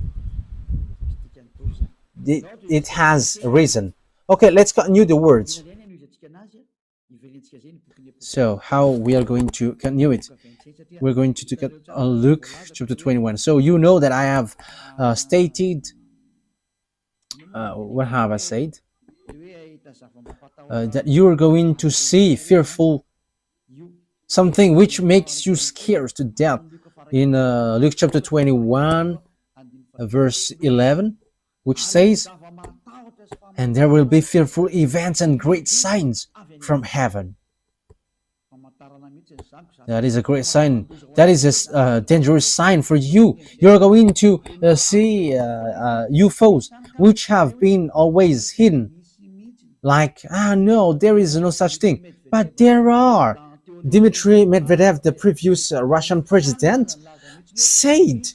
It has a reason. Okay, let's continue the words. So how we are going to continue it? We're going to take a look chapter 21. So you know that I have stated, what have I said? That you are going to see fearful something which makes you scared to death in Luke chapter 21 verse 11, which says, and there will be fearful events and great signs from heaven. That is a great sign. That is a dangerous sign for you. You're going to see UFOs which have been always hidden. Like, no, there is no such thing. But there are. Dmitry Medvedev, the previous Russian president, said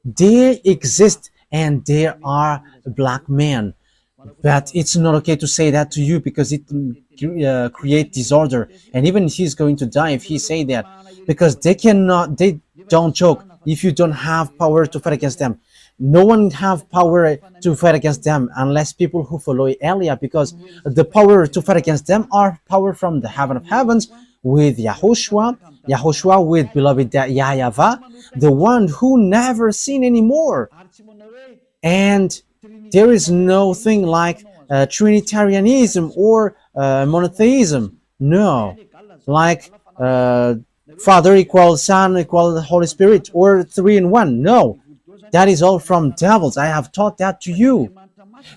they exist and there are black men. But it's not okay to say that to you because it creates disorder. And even he's going to die if he say that, because they don't joke if you don't have power to fight against them. No one have power to fight against them unless people who follow Elia, because the power to fight against them are power from the heaven of heavens with YAHOSHUAH with beloved YAHVAH, the one who never seen anymore. And there is no thing like Trinitarianism or monotheism. No, like Father equals Son equals Holy Spirit or 3 in 1. No, that is all from devils. I have taught that to you.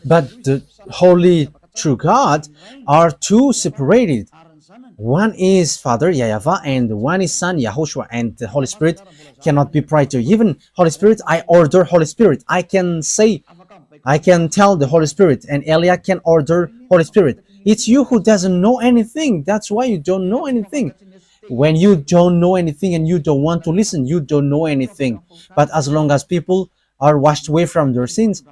But the holy true God are two separated. One is Father YAHVAH and one is Son YAHOSHUAH, and the Holy Spirit cannot be prior to. Even Holy Spirit, I order Holy Spirit. I can tell the Holy Spirit, and Elia can order Holy Spirit. It's you who doesn't know anything. That's why you don't know anything. When you don't know anything and you don't want to listen, you don't know anything. But as long as people are washed away from their sins,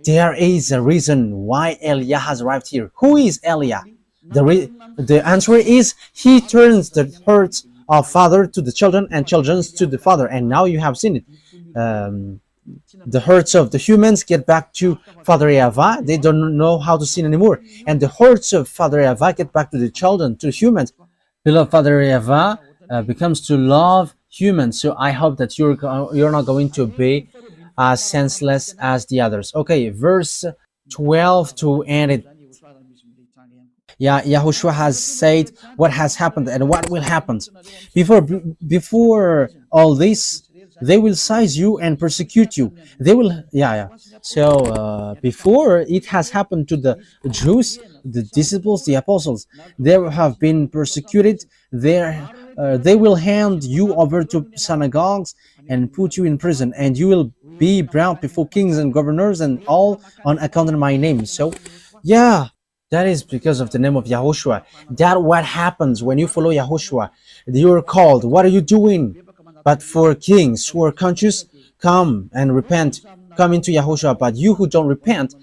there is a reason why Elia has arrived here. Who is Elia? The answer is he turns the hearts of father to the children and children to the father. And now you have seen it. The hearts of the humans get back to Father YAHVAH. They don't know how to sin anymore. And the hearts of Father YAHVAH get back to the children, to humans. Beloved Father YAHVAH becomes to love humans. So I hope that you're not going to be as senseless as the others. Okay, verse 12 to end it. YAHOSHUAH has said what has happened and what will happen. Before all this, they will seize you and persecute you. They will, So before it has happened to the Jews, the disciples, the apostles, they have been persecuted. They will hand you over to synagogues and put you in prison, and you will be brought before kings and governors and all on account of my name. So, that is because of the name of YAHOSHUAH. That what happens when you follow YAHOSHUAH. You are called. What are you doing? But for kings who are conscious, come and repent. Come into YAHOSHUAH. But you who don't repent,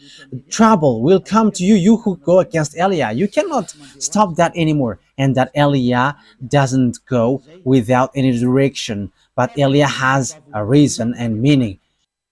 trouble will come to you. You who go against Elia. You cannot stop that anymore. And that Elia doesn't go without any direction. But Elia has a reason and meaning.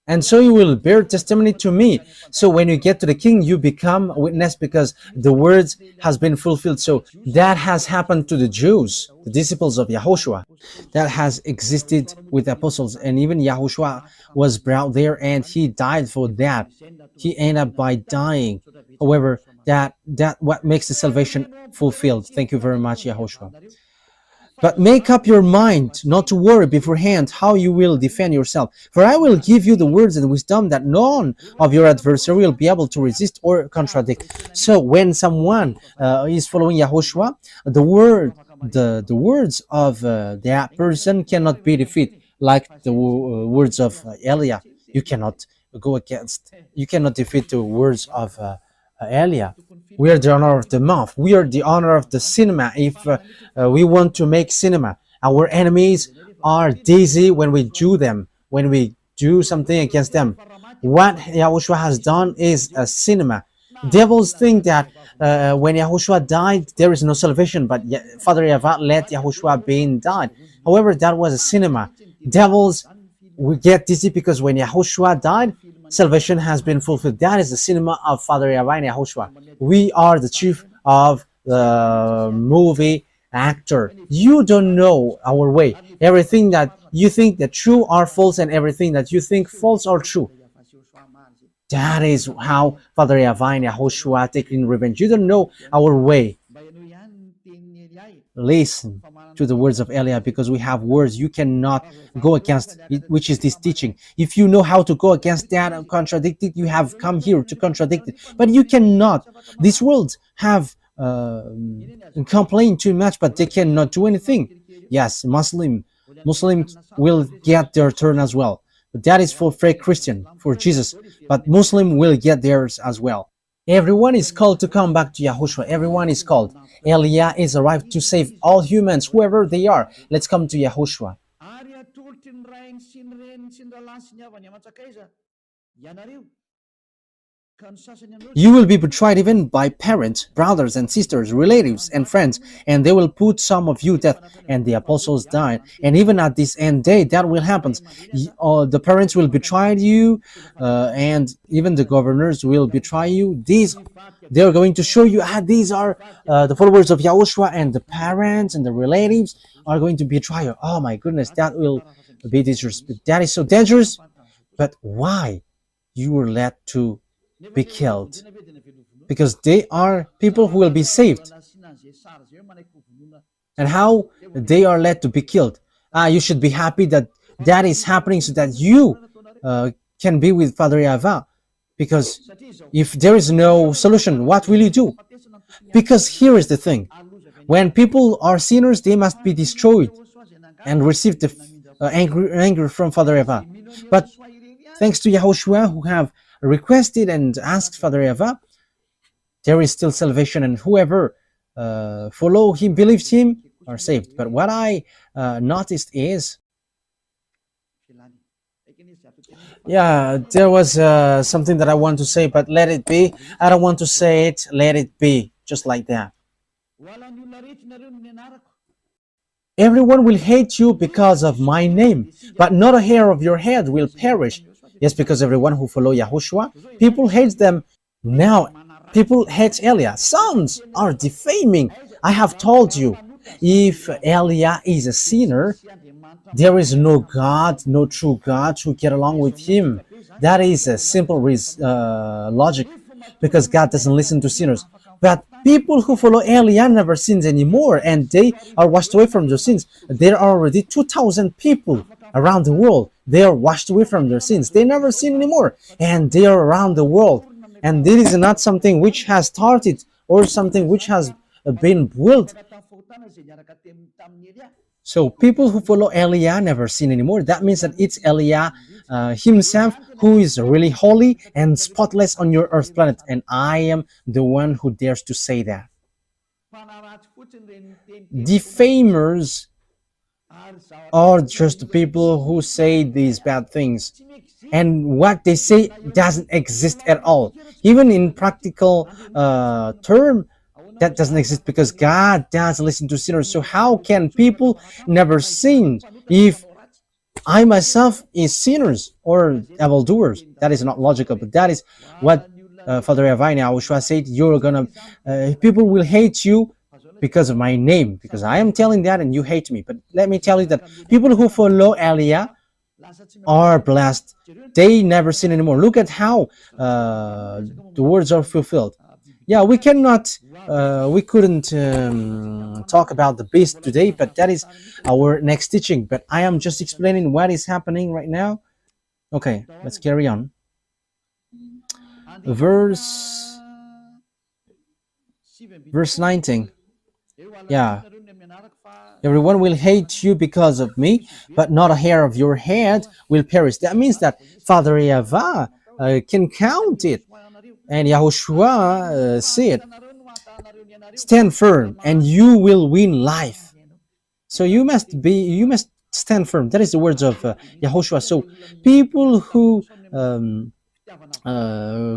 And so you will bear testimony to me. So when you get to the king, you become a witness because the words has been fulfilled. So that has happened to the Jews, the disciples of YAHOSHUAH. That has existed with the apostles. And even YAHOSHUAH was brought there and he died for that. He ended up by dying. However, that what makes the salvation fulfilled. Thank you very much, YAHOSHUAH. But make up your mind not to worry beforehand how you will defend yourself. For I will give you the words and wisdom that none of your adversary will be able to resist or contradict. So when someone is following YAHOSHUAH, the words of that person cannot be defeated, like the words of Elia. You cannot defeat the words of Elia. We are the honor of the month. We are the honor of the cinema. If we want to make cinema, our enemies are dizzy when we do them, when we do something against them. What Yahushua has done is a cinema. Devils think that when Yahushua died, there is no salvation, but Father Yahweh let Yahushua being died. However, that was a cinema. Devils we get dizzy because when Yahushua died, salvation has been fulfilled. That is the cinema of Father Yahweh and Yahushua. We are the chief of the movie actor. You don't know our way. Everything that you think that true are false, and everything that you think false are true. That is how Father Yahweh and Yahushua taking revenge. You don't know our way. Listen to the words of Eliah, because we have words you cannot go against, which is this teaching. If you know how to go against that and contradict it, you have come here to contradict it, but you cannot. This world have complained too much, but they cannot do anything. Yes, Muslims will get their turn as well, but that is for fake Christian, for Jesus, but Muslim will get theirs as well. Everyone is called to come back to Yahushua. Everyone is called. Eliah is arrived to save all humans, whoever they are. Let's come to Yahushua. You will be betrayed even by parents, brothers and sisters, relatives and friends, and they will put some of you to death. And the apostles died. And even at this end day, that will happen. The parents will betray you, and even the governors will betray you. They are going to show you these are the followers of Yahushua, and the parents and the relatives are going to betray you. Oh my goodness, that will be dangerous. That is so dangerous. But why you were led to be killed? Because they are people who will be saved. And how they are led to be killed? You should be happy that that is happening so that you can be with Father Yahweh. Because if there is no solution, what will you do? Because here is the thing. When people are sinners, they must be destroyed and receive the anger from Father Yahweh. But thanks to Yahushua, who have requested and asked Father Yahweh, there is still salvation, and whoever follow him, believes him, are saved. But what I noticed is, there was something that I want to say, but let it be. I don't want to say it. Let it be, just like that. Everyone will hate you because of my name, but not a hair of your head will perish. Yes, because everyone who follow Yahushua, people hate them. Now, people hate Eliah. Sons are defaming. I have told you, if Eliah is a sinner, there is no God, no true God to get along with him. That is a simple logic, because God doesn't listen to sinners. But people who follow Eliah never sins anymore, and they are washed away from their sins. There are already 2,000 people around the world. They are washed away from their sins. They never sin anymore, and they are around the world. And this is not something which has started or something which has been built. So people who follow Eliah never sin anymore. That means that it's Eliah himself who is really holy and spotless on your earth planet. And I am the one who dares to say that. Defamers are just people who say these bad things, and what they say doesn't exist at all. Even in practical term, that doesn't exist, because God doesn't listen to sinners. So how can people never sin if I myself is sinners or evildoers? That is not logical, but that is what Father Yahweh and Yahushua said. You're gonna people will hate you because of my name, because I am telling that and you hate me. But let me tell you that people who follow Eliah are blessed. They never sin anymore. Look at how the words are fulfilled. Yeah, we couldn't talk about the beast today, but that is our next teaching. But I am just explaining what is happening right now. Okay, let's carry on. Verse 19. Yeah. Everyone will hate you because of me, but not a hair of your head will perish. That means that Father Yahweh can count it. And Yahushua said, stand firm and you will win life. So you must stand firm. That is the words of Yahushua. So people who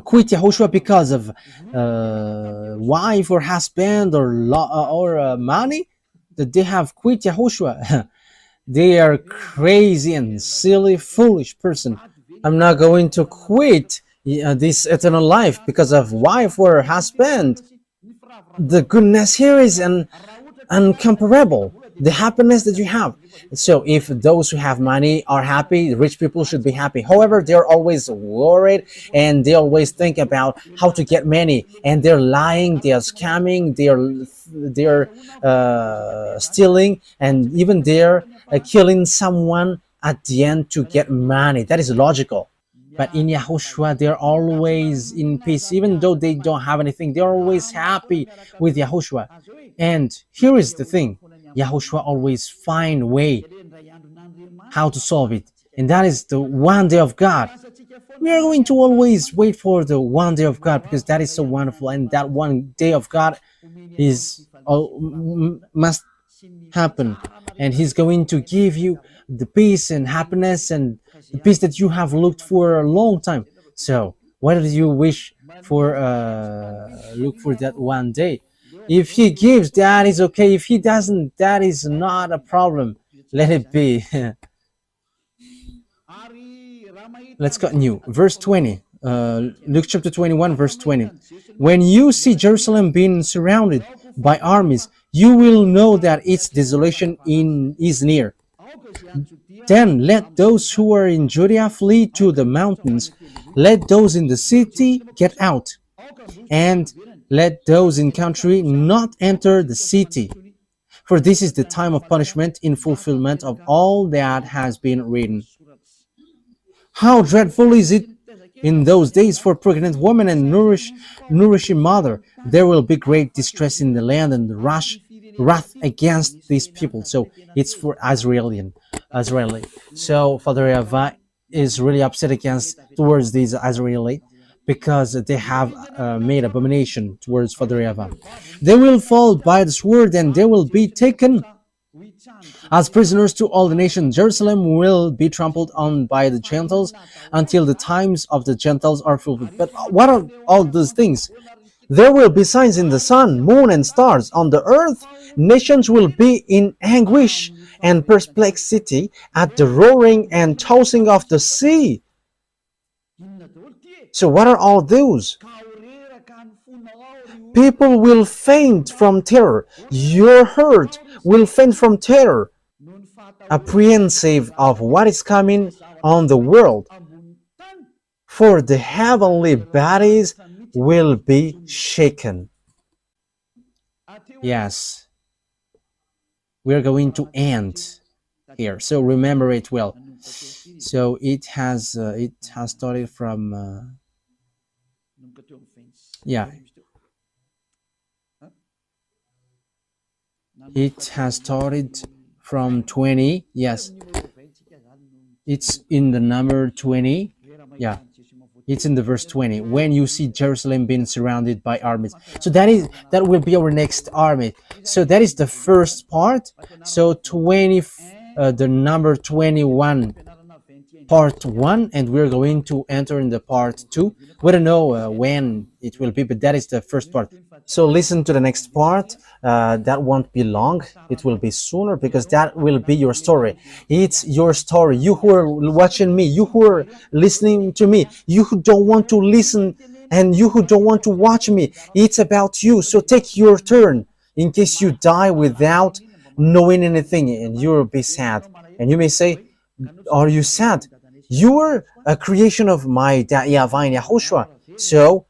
quit Yahushua because of wife or husband or money, that they have quit Yahushua. They are crazy and silly, foolish person. I'm not going to quit this eternal life because of wife or husband. The goodness here is uncomparable. The happiness that you have. So if those who have money are happy, rich people should be happy. However, they're always worried and they always think about how to get money, and they're lying, they're scamming, they're stealing, and even they're killing someone at the end to get money. That is logical. But in Yahushua, they're always in peace. Even though they don't have anything, they're always happy with Yahushua. And here is the thing. Yahushua always find a way how to solve it. And that is the one day of God. We are going to always wait for the one day of God because that is so wonderful. And that one day of God is must happen. And He's going to give you the peace and happiness and the peace that you have looked for a long time. So what do you wish for? Look for that one day. If He gives, that is okay. If He doesn't, that is not a problem. Let it be. Let's continue. Verse 20. Luke chapter 21, verse 20. When you see Jerusalem being surrounded by armies, you will know that its desolation is near. Then let those who are in Judea flee to the mountains. Let those in the city get out. And let those in country not enter the city. For this is the time of punishment in fulfillment of all that has been written. How dreadful is it in those days for pregnant women and nourishing mother? There will be great distress in the land and wrath against these people. So it's for Israeli. So Father YAHVAH is really upset towards these Israeli because they have made abomination towards Father YAHVAH. They will fall by the sword and they will be taken as prisoners to all the nations. Jerusalem will be trampled on by the Gentiles until the times of the Gentiles are fulfilled. But what are all those things? There will be signs in the sun, moon, and stars. On the earth, nations will be in anguish and perplexity at the roaring and tossing of the sea. So what are all those? People will faint from terror. Your heart will faint from terror, apprehensive of what is coming on the world. For the heavenly bodies will be shaken. Yes, we're going to end here. So remember it well. So it has started from it has started from 20. Yes, it's in the number 20. Yeah, it's in the verse 20. When you see Jerusalem being surrounded by armies. So that will be our next army. So that is the first part. So 20, the number 21, part 1, and we're going to enter in the part 2. We don't know when it will be, but that is the first part. So listen to the next part. That won't be long. It will be sooner because that will be your story. It's your story. You who are watching me, you who are listening to me, you who don't want to listen and you who don't want to watch me, it's about you. So take your turn in case you die without knowing anything, and you'll be sad. And you may say, are you sad? You are a creation of my YAHVAH and YAHOSHUAH. So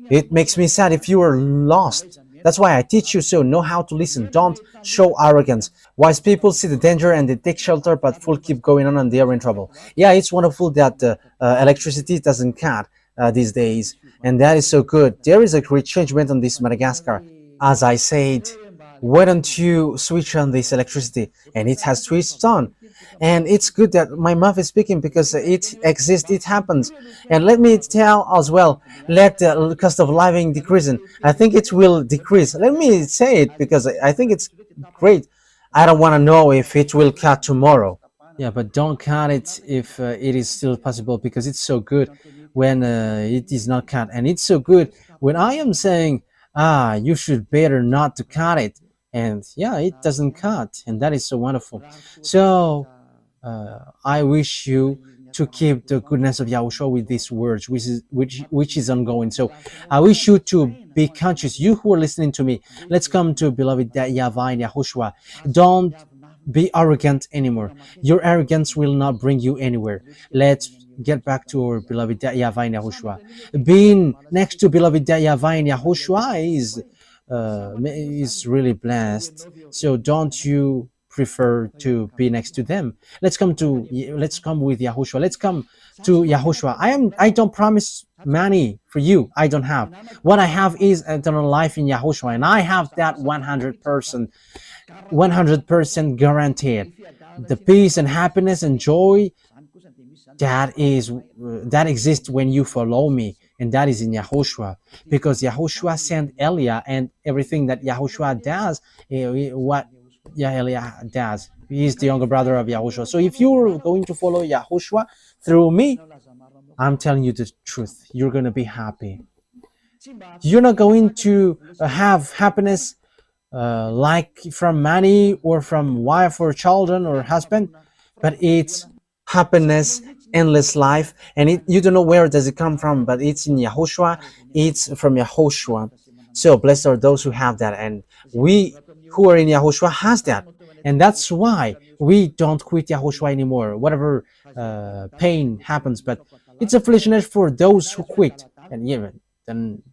it makes me sad if you are lost. That's why I teach you, so know how to listen. Don't show arrogance. Wise people see the danger and they take shelter, but fools keep going on and they are in trouble. Yeah, it's wonderful that electricity doesn't cut these days, and that is so good. There is a great changement on this Madagascar. As I said, why don't you switch on this electricity? And it has switched on. And it's good that my mouth is speaking because it exists, it happens. And let me tell as well, let the cost of living decrease. I think it will decrease. Let me say it because I think it's great. I don't want to know if it will cut tomorrow. Yeah, but don't cut it if it is still possible, because it's so good when it is not cut, and it's so good when I am saying, ah, you should better not to cut it, and yeah, it doesn't cut, and that is so wonderful. So I wish you to keep the goodness of Yahushua with these words, which is ongoing. So I wish you to be conscious. You who are listening to me, let's come to beloved YAHVAH and Yahushua. Don't be arrogant anymore. Your arrogance will not bring you anywhere. Let's get back to our beloved YAHVAH and Yahushua. Being next to beloved YAHVAH and Yahushua is really blessed. So don't you prefer to be next to them? Let's come with Yahushua. Let's come to Yahushua. I don't promise money for you. I don't have. What I have is eternal life in Yahushua, and I have that 100% guaranteed. The peace and happiness and joy that exists when you follow me, and that is in Yahushua, because Yahushua sent Elia, and everything that Yahushua does, what Elia does, he is the younger brother of Yahushua. So if you're going to follow Yahushua through me, I'm telling you the truth, you're going to be happy. You're not going to have happiness like from money or from wife or children or husband, but it's happiness, endless life, and you don't know where does it come from, but it's in Yahushua. It's from Yahushua. So blessed are those who have that, and we who are in Yahushua has that, and that's why we don't quit Yahushua anymore, whatever pain happens. But it's a foolishness for those who quit, and even then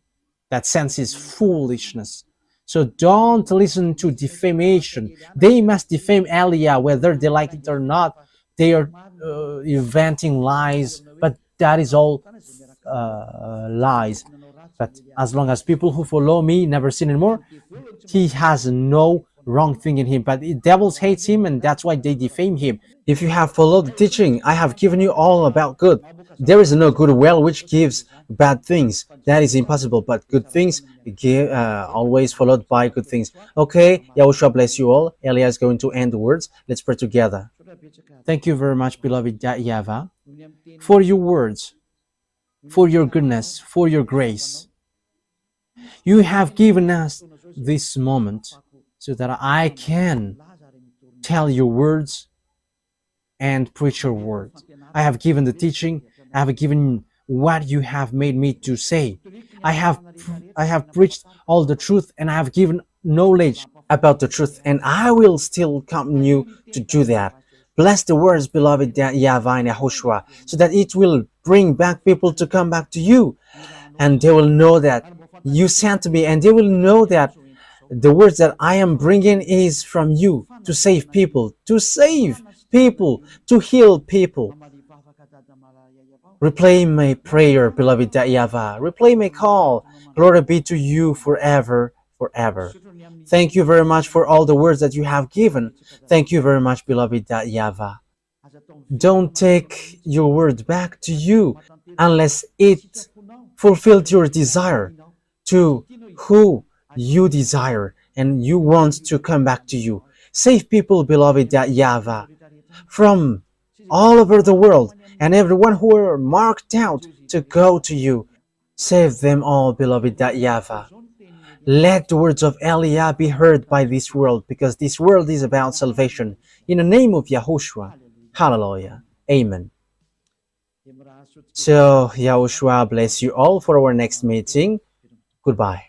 that sense is foolishness. So don't listen to defamation. They must defame Elia whether they like it or not. They are inventing lies, but that is all lies. But as long as people who follow me never sin anymore, he has no wrong thing in him. But the devils hates him, and that's why they defame him. If you have followed the teaching, I have given you all about good. There is no good well which gives bad things. That is impossible, but good things always followed by good things. Okay, Yahushua bless you all. Elia is going to end the words. Let's pray together. Thank you very much, beloved YAHVAH, for your words, for your goodness, for your grace. You have given us this moment so that I can tell your words and preach your words. I have given the teaching. I have given what you have made me to say. I have preached all the truth, and I have given knowledge about the truth, and I will still continue to do that. Bless the words, beloved YAHVAH and Yahushua, so that it will bring back people to come back to you, and they will know that you sent me, and they will know that the words that I am bringing is from you to save people, to heal people. Replay my prayer, beloved YAHVAH. Replay my call. Glory be to you forever, forever. Thank you very much for all the words that you have given. Thank you very much, beloved YAHVAH. Don't take your word back to you unless it fulfilled your desire to who you desire and you want to come back to you. Save people, beloved YAHVAH, from all over the world, and everyone who are marked out to go to you. Save them all, beloved YAHVAH. Let the words of Elia be heard by this world, because this world is about salvation. In the name of Yahushua. Hallelujah. Amen. So, Yahushua bless you all for our next meeting. Goodbye.